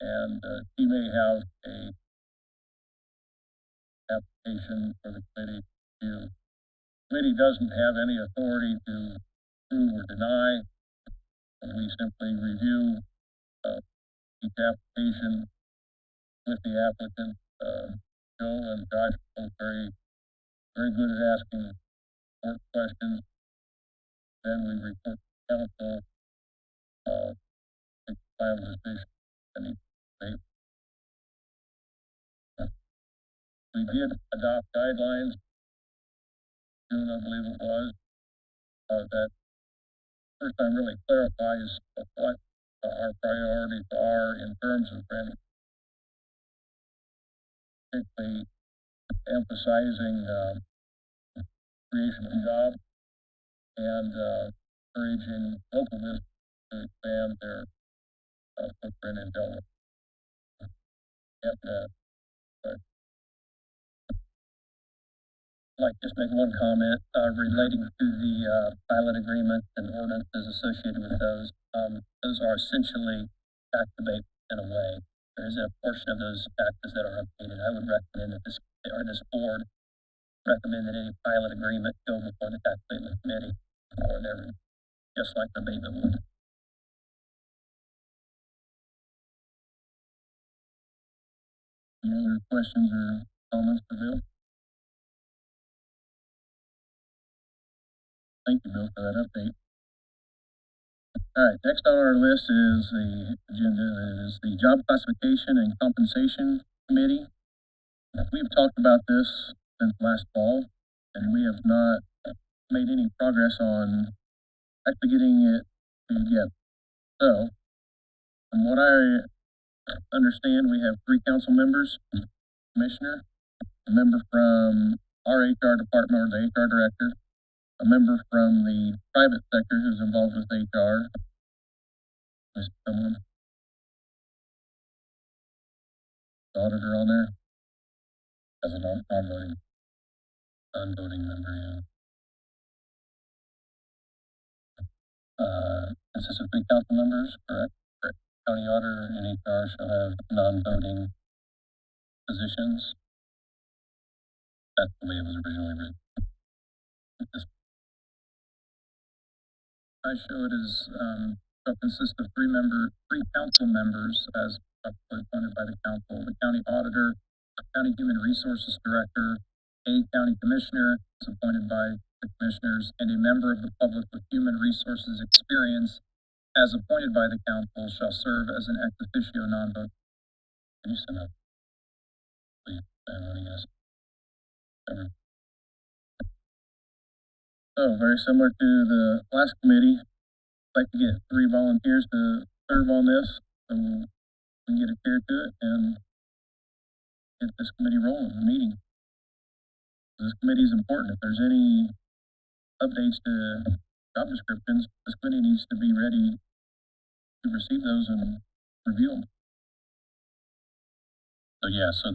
and he may have a application for the committee to review. The committee doesn't have any authority to approve or deny. We simply review each application with the applicant. Joe and Josh are both very good at asking work questions. Then we report to council, make the final decision, and debate. We did adopt guidelines, June, I believe it was, that first time really clarifies what our priorities are in terms of granting, particularly emphasizing creation of jobs and encouraging local businesses to expand their footprint in Delaware. I'd like to just make one comment relating to the pilot agreement and ordinances associated with those. Those are essentially tax abatement in a way. There is a portion of those taxes that are updated. I would recommend that this board recommend that any pilot agreement go before the tax abatement committee or their, just like the abatement would. Any other questions or comments for Bill? Thank you, Bill, for that update. All right, next on our list is the Job Classification and Compensation Committee. We've talked about this since last fall, and we have not made any progress on actually getting it together. So, from what I understand, we have 3 council members, commissioner, a member from our HR department or the HR director, a member from the private sector who's involved with HR. Is someone? Auditor on there? As a non-voting member, yeah. Consists of 3 council members, correct? Correct. County auditor and HR shall have non-voting positions. That's the way it was originally written. I show it as shall consist of 3 council members as appointed by the council, the county auditor, county human resources director, a county commissioner is appointed by the commissioners, and a member of the public with human resources experience as appointed by the council shall serve as an ex officio non-voting. Can you send that? Please, yes. So, very similar to the last committee, I'd like to get 3 volunteers to serve on this, so we can get a chair to it and get this committee rolling, meeting. This committee is important. If there's any updates to job descriptions, this committee needs to be ready to receive those and review them. So yeah, so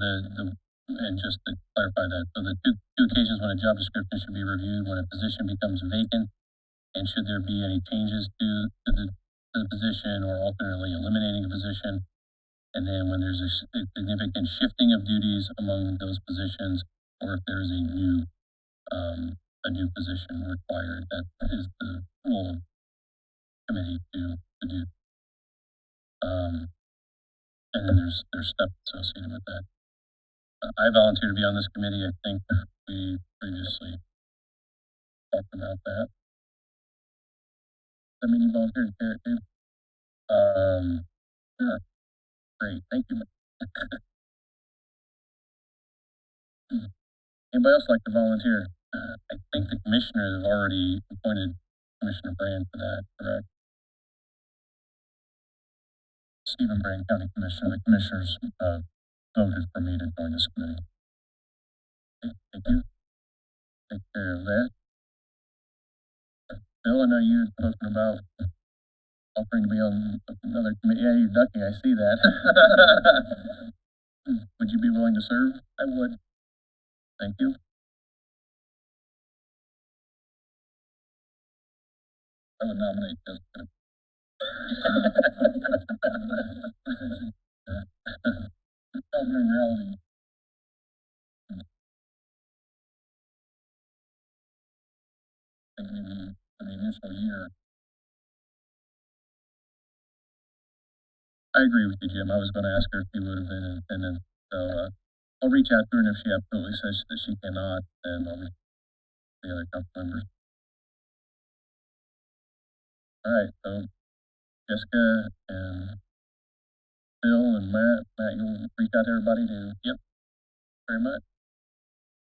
and just to clarify that, so the two occasions when a job description should be reviewed, when a position becomes vacant And should there be any changes to the position or alternately eliminating a position, and then when there's a significant shifting of duties among those positions, or if there's a new position required, that is the role of committee to do. And then there's steps associated with that. I volunteer to be on this committee. I think we previously talked about that. I mean, you volunteered to chair it too. Sure. Great, thank you. Anybody else like to volunteer? I think the commissioners have already appointed Commissioner Brand for that, correct? Stephen Brand, County Commissioner. The commissioners voted for me to join this committee. Okay, thank you. Take care of that. Bill, I know you were talking about offering to be on another committee. Yeah, you're ducking, I see that. Would you be willing to serve? I would. Thank you. I would nominate Jessica. In reality, I think maybe for the initial year. I agree with you, Jim. I was going to ask her if she would have been in attendance. So I'll reach out to her, and if she absolutely says that she cannot, then I'll reach out to the other council members. All right, so Jessica and Bill and Matt, you'll reach out to everybody to, yep, very much.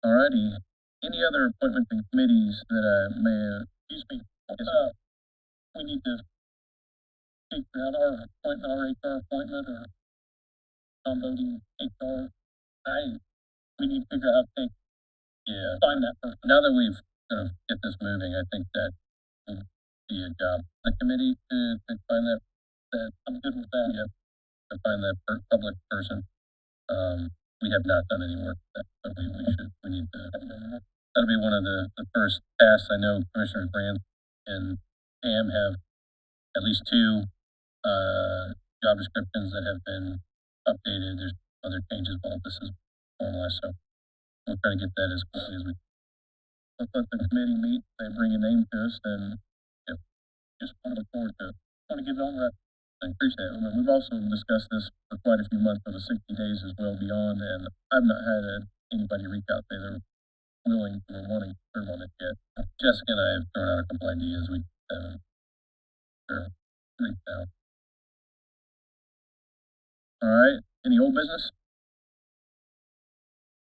All righty. Any other appointments and committees that I may have, excuse me, We need to figure out our appointment, our HR appointment, or non-voting HR. We need to figure out how to find that person. now that we've sort of get this moving, I think that will be a job. The committee to find that I'm good with that. Yep. To find that public person. We have not done any work with that, so we need to, that'll be one of the first tasks. I know Commissioner Brand and Pam have at least two, job descriptions that have been updated. There's other changes while this is formalized, so we'll try to get that as quickly as we can. Let's let the committee meet, they bring a name to us, and yep, just want to look forward to it. Want to get it on record. I appreciate it. I mean, we've also discussed this for quite a few months, so the 60 days is well beyond, and I've not had anybody reach out say they're willing or wanting to serve on it yet. Jessica and I have thrown out a couple ideas. We reached out. All right. Any old business?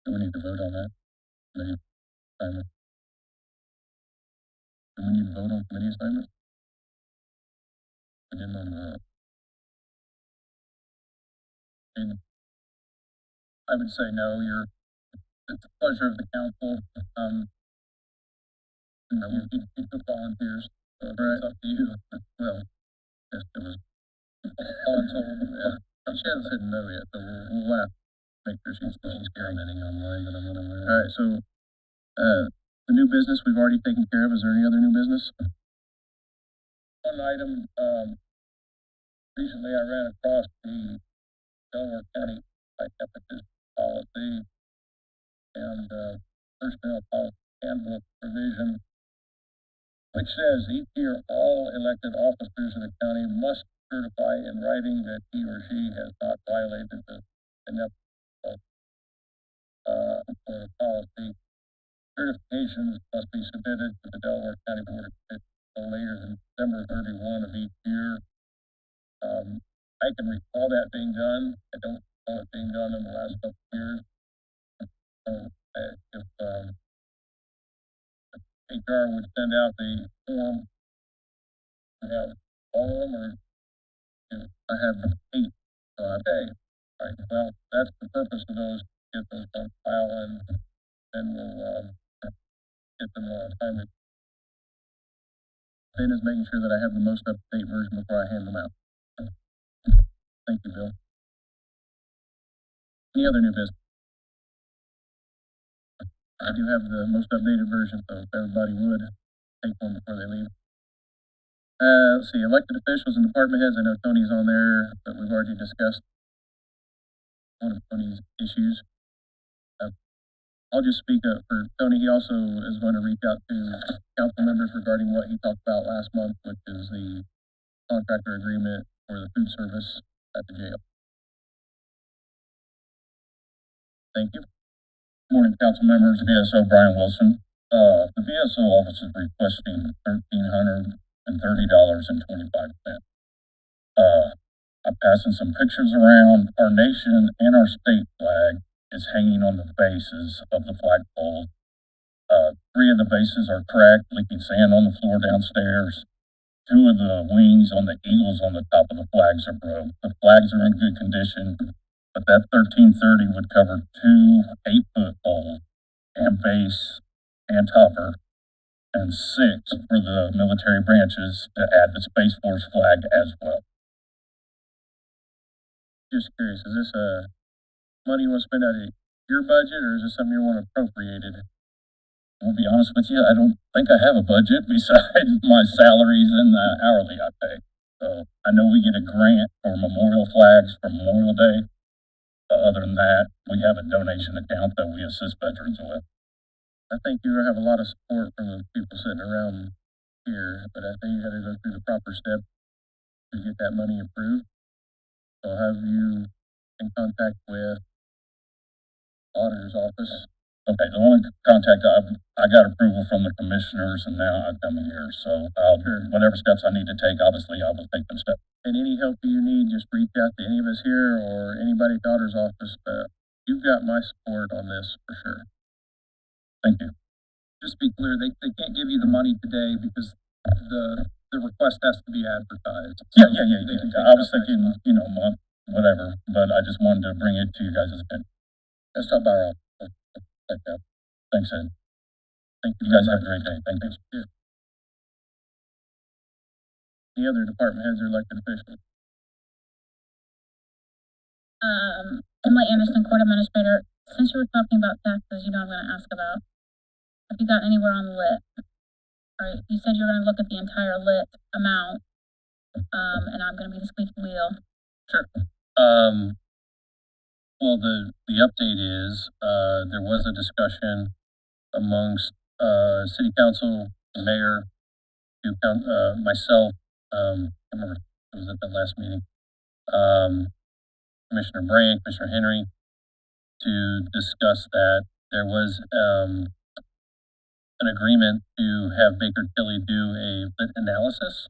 Do we need to vote on that? Committee assignment? Do we need to vote on committee assignment? We didn't on the. And I would say no. It's a pleasure of the council. You know, we took volunteers, so it's up to you. Well, yes, it was all told. She hasn't said no yet, so we'll laugh. Make sure she's commenting online, but I'm not aware. All right, so the new business we've already taken care of. Is there any other new business? One item, recently I ran across the Delaware County high temperature policy and personnel policy handbook provision, which says each year all elected officers of the county must certify in writing that he or she has not violated the for the policy. Certifications must be submitted to the Delaware County Board of Education no later than December 31 of each year. I can recall that being done. I don't recall it being done in the last couple of years. So if HR would send out the form, we have all of them, or I have 8. okay. All right. Well, that's the purpose of those. Get those on file, and then we'll get them on time. Ben is making sure that I have the most up-to-date version before I hand them out. Thank you, Bill. Any other new business? I do have the most updated version, so if everybody would take one before they leave. Let's see, elected officials and department heads, I know Tony's on there, but we've already discussed one of Tony's issues. I'll just speak up for Tony. He also is going to reach out to council members regarding what he talked about last month, which is the contractor agreement for the food service at the jail. Thank you. Morning, council members, VSO Brian Wilson. The VSO office is requesting $1,330.25. I'm passing some pictures around. Our nation and our state flag is hanging on the bases of the flagpole. 3 of the bases are cracked, leaking sand on the floor downstairs. 2 of the wings on the eagles on the top of the flags are broke. The flags are in good condition, but that 1330 would cover 2 8-foot poles and base and topper, and 6 for the military branches to add the Space Force flag as well. Just curious, is this money you want to spend out of your budget, or is this something you want appropriated? I'll be honest with you, I don't think I have a budget besides my salaries and the hourly I pay. So I know we get a grant for memorial flags for Memorial Day. But other than that, we have a donation account that we assist veterans with. I think you're gonna have a lot of support from the people sitting around here, but I think you gotta go through the proper steps to get that money approved. So I'll have you in contact with auditor's office. Okay, the only contact I got approval from the commissioners, and now I come here. So whatever steps I need to take, obviously I will take them steps. And any help you need, just reach out to any of us here or anybody at the auditor's office. You've got my support on this for sure. Thank you. Just to be clear, they can't give you the money today because the request has to be advertised. Yeah. I was thinking, month, whatever, but I just wanted to bring it to you guys' attention. Let's talk about our office. Thanks, Ed. Thank You guys have a great day. Thank you. Any other department heads or elected officials? Emily Anderson, court administrator. Since you were talking about taxes, I'm gonna ask about, have you got anywhere on lit? Alright, you said you're gonna look at the entire lit amount, and I'm gonna be the squeaky wheel. Sure. Well, the update is, there was a discussion amongst, city council, the mayor, myself, I remember it was at that last meeting, Commissioner Brand, Commissioner Henry, to discuss that there was, an agreement to have Baker Tilly do a lit analysis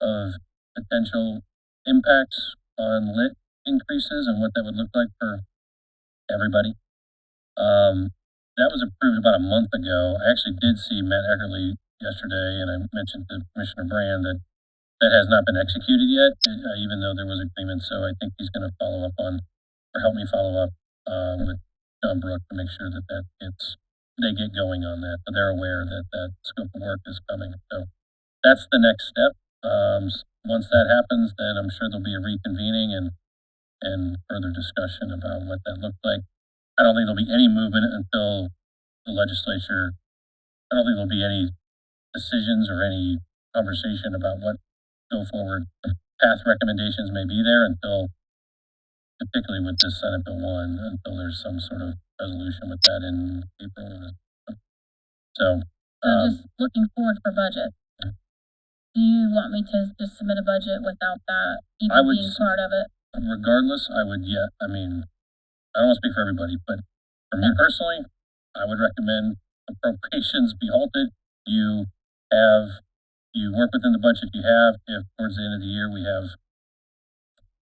of potential impacts on lit increases and what that would look like for everybody. That was approved about a month ago. I actually did see Matt Eckerly yesterday, and I mentioned to Commissioner Brand that has not been executed yet, even though there was agreement. So I think he's going to follow up on, or help me follow up with John Brook to make sure that they get going on that. But they're aware that that scope of work is coming. So that's the next step. Once that happens, then I'm sure there'll be a reconvening and further discussion about what that looked like. I don't think there'll be any movement until the legislature, I don't think there'll be any decisions or any conversation about what go forward path recommendations may be there until, particularly with this Senate Bill 1, until there's some sort of resolution with that in April. So just looking forward for budget. Do you want me to just submit a budget without that even being part of it? Regardless, I would, I mean, I don't want to speak for everybody, but for me personally, I would recommend appropriations be halted. You work within the budget you have. If towards the end of the year we have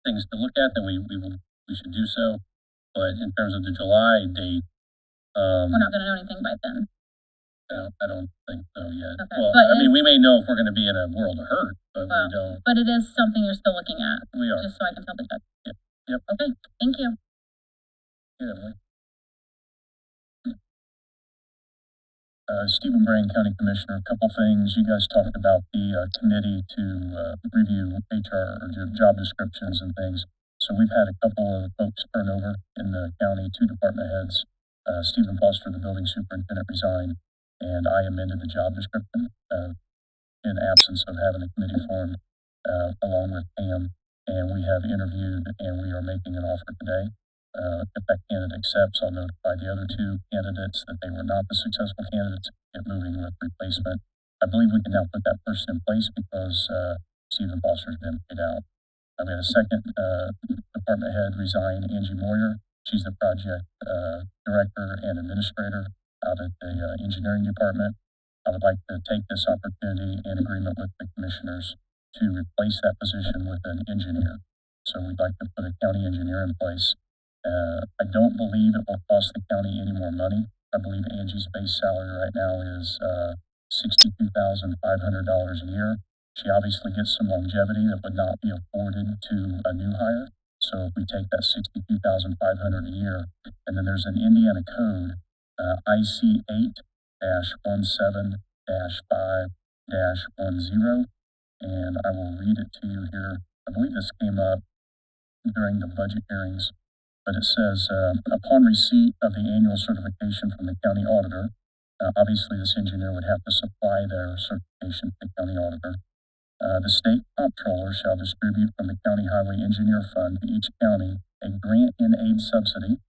things to look at, then we should do so. But in terms of the July date, we're not going to know anything by then. I don't think so yet. Okay. Well, But I mean, we may know if we're going to be in a world of hurt, but we don't. But it is something you're still looking at. We are. Just so I can tell the judge. Yep. Okay. Thank you. Yeah, Stephen Brand, County Commissioner. A couple things. You guys talked about the committee to review HR or job descriptions and things. So we've had a couple of folks turn over in the county, 2 department heads. Stephen Foster, the building superintendent, resigned, and I amended the job description. in absence of having a committee formed, along with Pam. And we have interviewed and we are making an offer today. If that candidate accepts, I'll notify the other two candidates that they were not the successful candidates, get moving with replacement. I believe we can now put that person in place because, Stephen Foster's been paid out. We had a second, department head resign, Angie Moyer. She's the project, director and administrator out at the, engineering department. I would like to take this opportunity in agreement with the commissioners to replace that position with an engineer. So we'd like to put a county engineer in place. I don't believe it will cost the county any more money. I believe Angie's base salary right now is $62,500 a year. She obviously gets some longevity that would not be afforded to a new hire. So if we take that $62,500 a year, and then there's an Indiana code, IC 8-17-5-10, and I will read it to you here. I believe this came up during the budget hearings, but it says, upon receipt of the annual certification from the county auditor, obviously this engineer would have to supply their certification to the county auditor. The state comptroller shall distribute from the county highway engineer fund to each county a grant in aid subsidy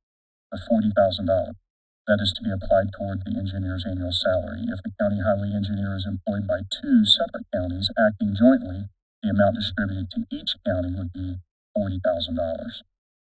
for $40,000. That is to be applied toward the engineer's annual salary. If the county highway engineer is employed by two separate counties acting jointly, the amount distributed to each county would be $40,000.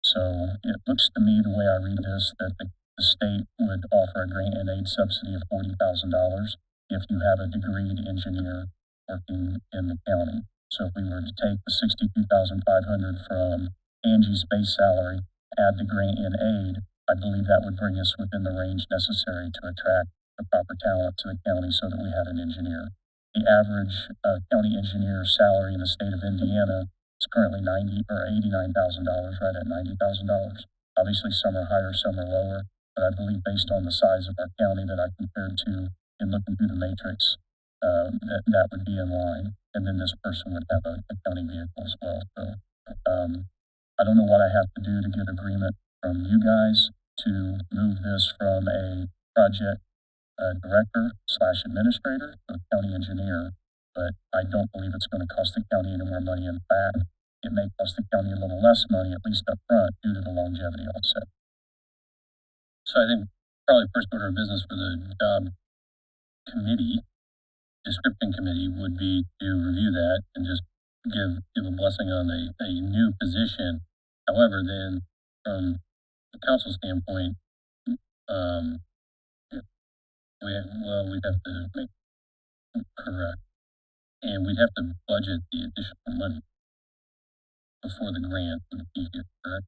So it looks to me, the way I read this, that the state would offer a grant and aid subsidy of $40,000 if you have a degreed engineer working in the county. So if we were to take the $62,500 from Angie's base salary, add the grant in aid, I believe that would bring us within the range necessary to attract the proper talent to the county so that we have an engineer. The average county engineer salary in the state of Indiana is currently $89,000, right at $90,000. Obviously, some are higher, some are lower, but I believe based on the size of our county that I compared to in looking through the matrix, that would be in line. And then this person would have a county vehicle as well. So I don't know what I have to do to get agreement from you guys to move this from a project director / administrator to a county engineer, but I don't believe it's going to cost the county any more money. In fact, it may cost the county a little less money, at least up front, due to the longevity offset. So I think probably first order of business for the job committee, description committee, would be to review that and just give a blessing on a new position. However, then from the council standpoint, we'd have to make correct, and we'd have to budget the additional money before the grant would be here, correct?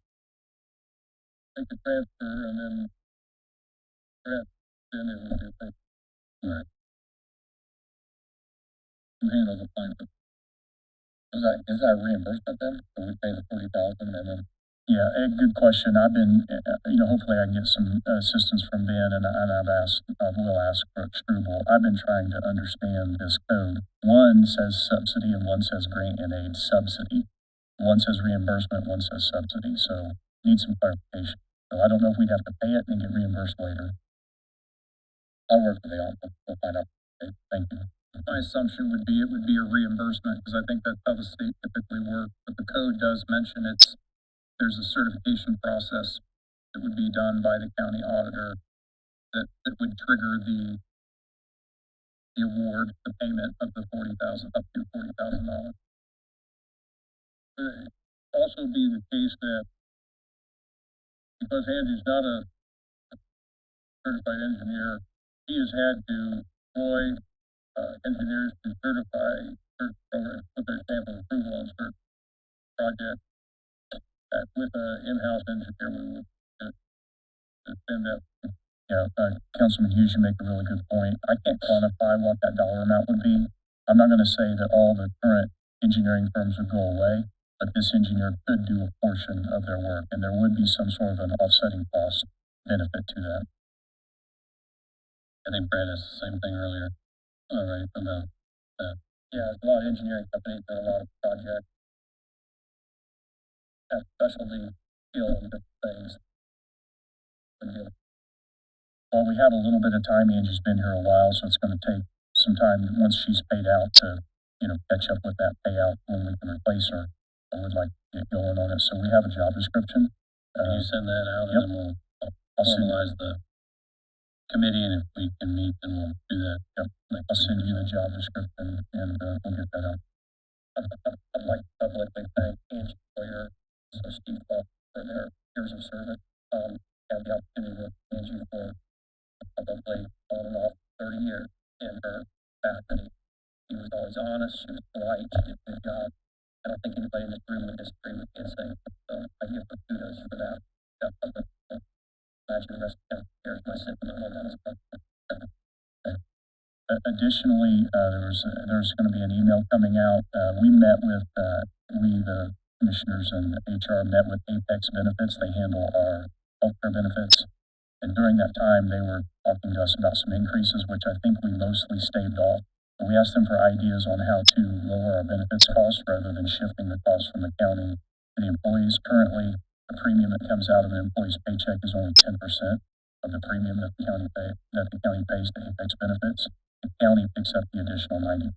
Make the transfer and then grant, then it would be appropriate. Right. Who handles the fine? Is that reimbursement then? So we pay the $40,000 and then? Yeah, a good question. I've been, hopefully I can get some assistance from Ben, and I will ask for Struble. I've been trying to understand this code. One says subsidy and one says grant and aid subsidy. One says reimbursement, one says subsidy. So need some clarification. So I don't know if we'd have to pay it and get reimbursed later. I'll work with the office. We'll find out. Okay, thank you. My assumption would be it would be a reimbursement, because I think that's how the state typically works. But the code does mention there's a certification process that would be done by the county auditor that would trigger the award, the payment of the $40,000 up to $40,000. Could also be the case that because Angie's not a certified engineer, he has had to employ engineers to certify certain programs, put their stamp of approval on certain projects. With an in-house engineer, we would send that. Yeah, Councilman Hughes, you make a really good point. I can't quantify what that dollar amount would be. I'm not going to say that all the current engineering firms would go away, but this engineer could do a portion of their work, and there would be some sort of an offsetting cost benefit to that. I think Brad asked the same thing earlier. All right, about that. Yeah, there's a lot of engineering companies and a lot of projects have specialty skill in different things. Well, we have a little bit of time. Angie's been here a while, so it's going to take some time once she's paid out to, catch up with that payout when we can replace her. I would like to get going on it. So we have a job description. Can you send that out Yep. and then I'll send, formalize the committee, and if we can meet, then we'll do that. yep, I'll send you the job description and we'll get that out. I'd like to publicly thank Angie Boyer and Steve Falk for their years of service. Had the opportunity with Angie for probably on and off 30 years in her capacity. She was always honest, she was polite, she did a good job. I don't think anybody in this room would disagree with me in saying that. So I give her kudos for that. Imagine the rest of the years my sentiment on that as well. Additionally, there's going to be an email coming out. We met with the commissioners and HR met with Apex Benefits. They handle our healthcare benefits, and during that time, they were talking to us about some increases, which I think we mostly staved off. But we asked them for ideas on how to lower our benefits costs rather than shifting the cost from the county to the employees. Currently, the premium that comes out of an employee's paycheck is only 10% of the premium that the county pays to Apex Benefits. The county picks up the additional 90%.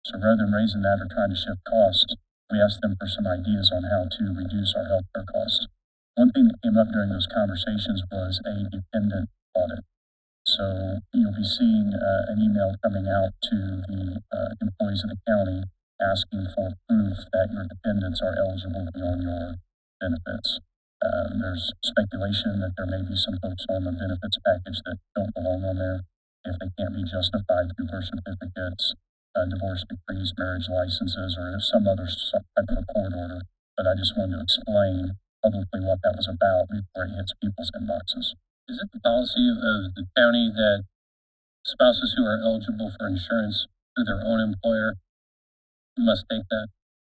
So rather than raising that or trying to shift costs, we asked them for some ideas on how to reduce our healthcare costs. One thing that came up during those conversations was a dependent audit. So you'll be seeing an email coming out to the employees of the county asking for proof that your dependents are eligible to be on your benefits. There's speculation that there may be some folks on the benefits package that don't belong on there if they can't be justified through birth certificates, divorce decrees, marriage licenses, or some other type of a court order. But I just wanted to explain publicly what that was about before it hits people's inboxes. Is it the policy of the county that spouses who are eligible for insurance through their own employer must take that?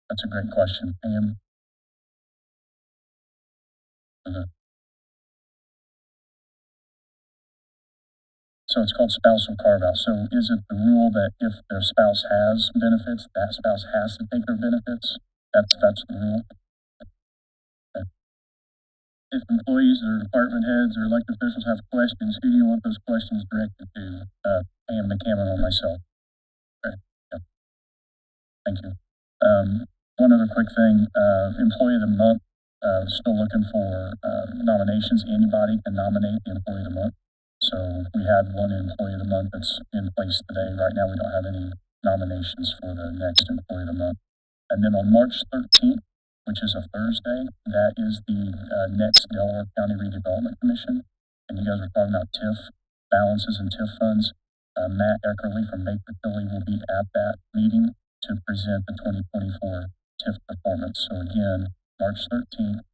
That's a great question, Pam. So it's called spousal carve-out. So is it the rule that if their spouse has benefits, that spouse has to take their benefits? That's the rule. Okay. If employees or department heads or elected officials have questions, who do you want those questions directed to? Pam McCammon or myself. Okay. Yep. Thank you. One other quick thing, employee of the month, still looking for nominations. Anybody can nominate the employee of the month. So we had one employee of the month that's in place today. Right now, we don't have any nominations for the next employee of the month. And then on March 13th, which is a Thursday, that is the next Delaware County Redevelopment Commission. And you guys were talking about TIF balances and TIF funds. Matt Eckerly from Baker Tilly will be at that meeting to present the 2024 TIF performance. So again, March 13th,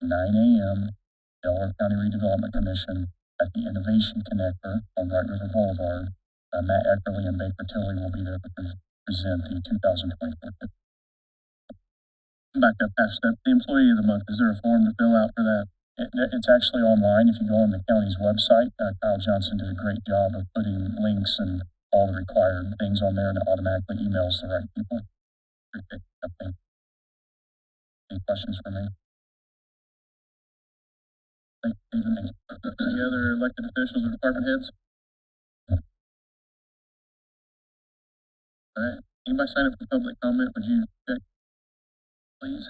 9 a.m., Delaware County Redevelopment Commission at the Innovation Connector on Wright River Boulevard. Matt Eckerly and Baker Tilly will be there to present the 2024 TIF. Back up half step. The employee of the month, is there a form to fill out for that? It's actually online. If you go on the county's website, Kyle Johnson did a great job of putting links and all the required things on there, and it automatically emails the right people. Appreciate that. Any questions for me? Any other elected officials or department heads? All right. Anybody sign up for public comment? Would you check, please?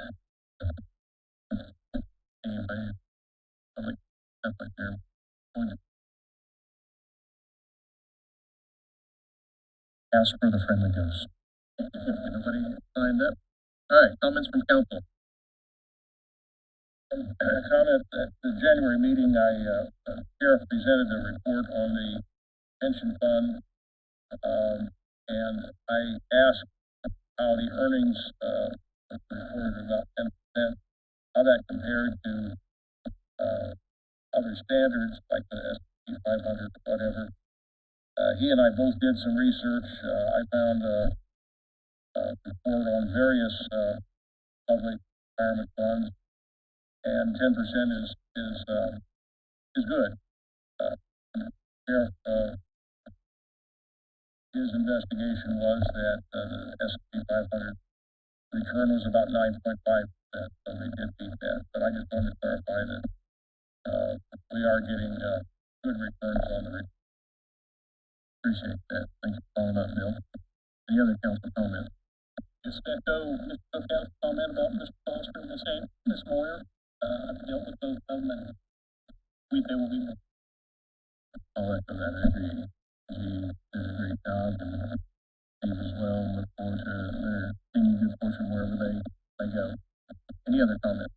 Anybody? Public, like their appointment. Ask for the friendly ghost. Nobody signed up? All right. Comments from council. Comment at the January meeting, Sheriff presented a report on the pension fund, and I asked how the earnings reported about 10%, how that compared to other standards like the S&P 500 or whatever. He and I both did some research. I found a report on various public retirement funds. And 10% is good. His investigation was that the S&P 500 return was about 9.5%, so they did beat that. But I just wanted to clarify that we are getting good returns on the appreciate that. Thank you for following up, Bill. Any other council comments? Just echo Mr. Cookhouse comment about Mr. Foster and Ms. Moyer. I've dealt with both of them and they will be missed. I'll echo that. I agree. You did a great job, and Steve as well. Look forward to their continued good fortune wherever they go. Any other comments?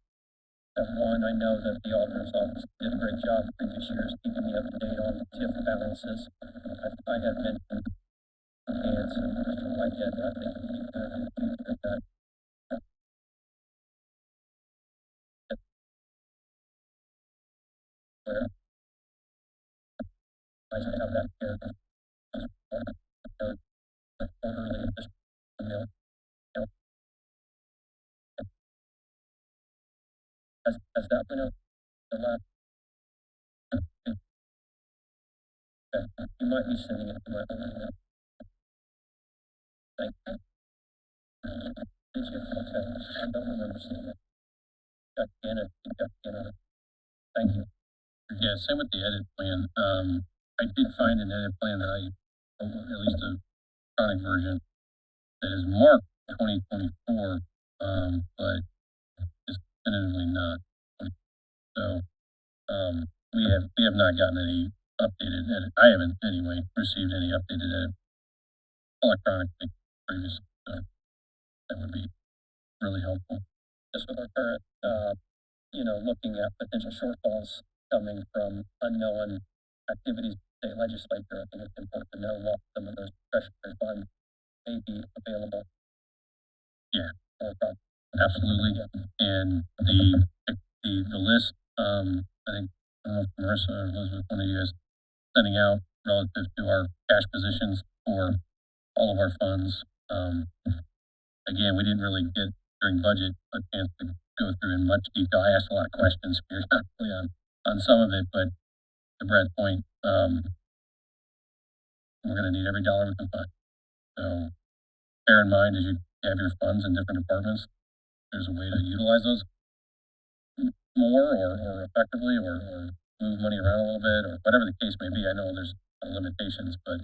One, I know that the auditor's office did a great job previous years keeping me up to date on TIF balances. I had mentioned and Mr. Whitehead, I think it would be good in the future that where I should have that here. Quarterly, just email. Has that been the last? Okay. You might be sending it to my own email. Thank you. Did you? Okay. I don't remember seeing it. Got in it. Thank you. Yeah, same with the edit plan. I did find an edit plan that at least a electronic version that is marked 2024, but it's definitively not. So, we have not gotten any updated edit. I haven't anyway received any updated edit electronically previously. So that would be really helpful. Just with our current, looking at potential shortfalls coming from unknown activities of the state legislature, I think it's important to know what some of those discretionary funds may be available. Yeah. For projects. Absolutely. Yeah. And the list, I think, I don't know if Marissa or Elizabeth, one of you guys sending out relative to our cash positions for all of our funds. Again, we didn't really get during budget a chance to go through in much detail. I asked a lot of questions periodically on some of it, but to Brad's point, we're going to need every dollar we can find. So bear in mind as you have your funds in different departments, there's a way to utilize those more or effectively or move money around a little bit or whatever the case may be. I know there's limitations, but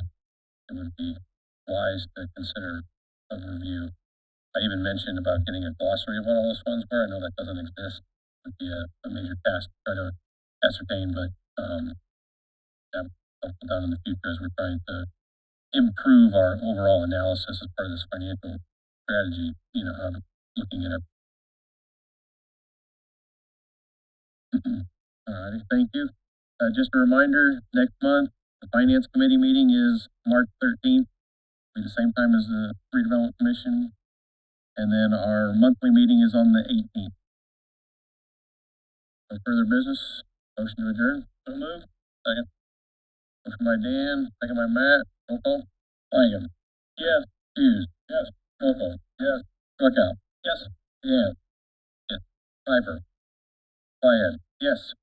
it would be wise to consider a review. I even mentioned about getting a glossary of what all those funds were. I know that doesn't exist. It would be a major task to try to ascertain, but that helpful down in the future as we're trying to improve our overall analysis as part of this financial strategy, how to looking at it. Alrighty, thank you. Just a reminder, next month, the Finance Committee meeting is March 13th. Be the same time as the Redevelopment Commission. And then our monthly meeting is on the 18th. No further business. Motion to adjourn. So moved. Second. Motion by Dan, second by Matt. Roll call. Flanagan. Yes. Hughes. Yes. Roll call. Yes. Cookhouse. Yes. Dan. Yes. Piper. Wyatt. Yes.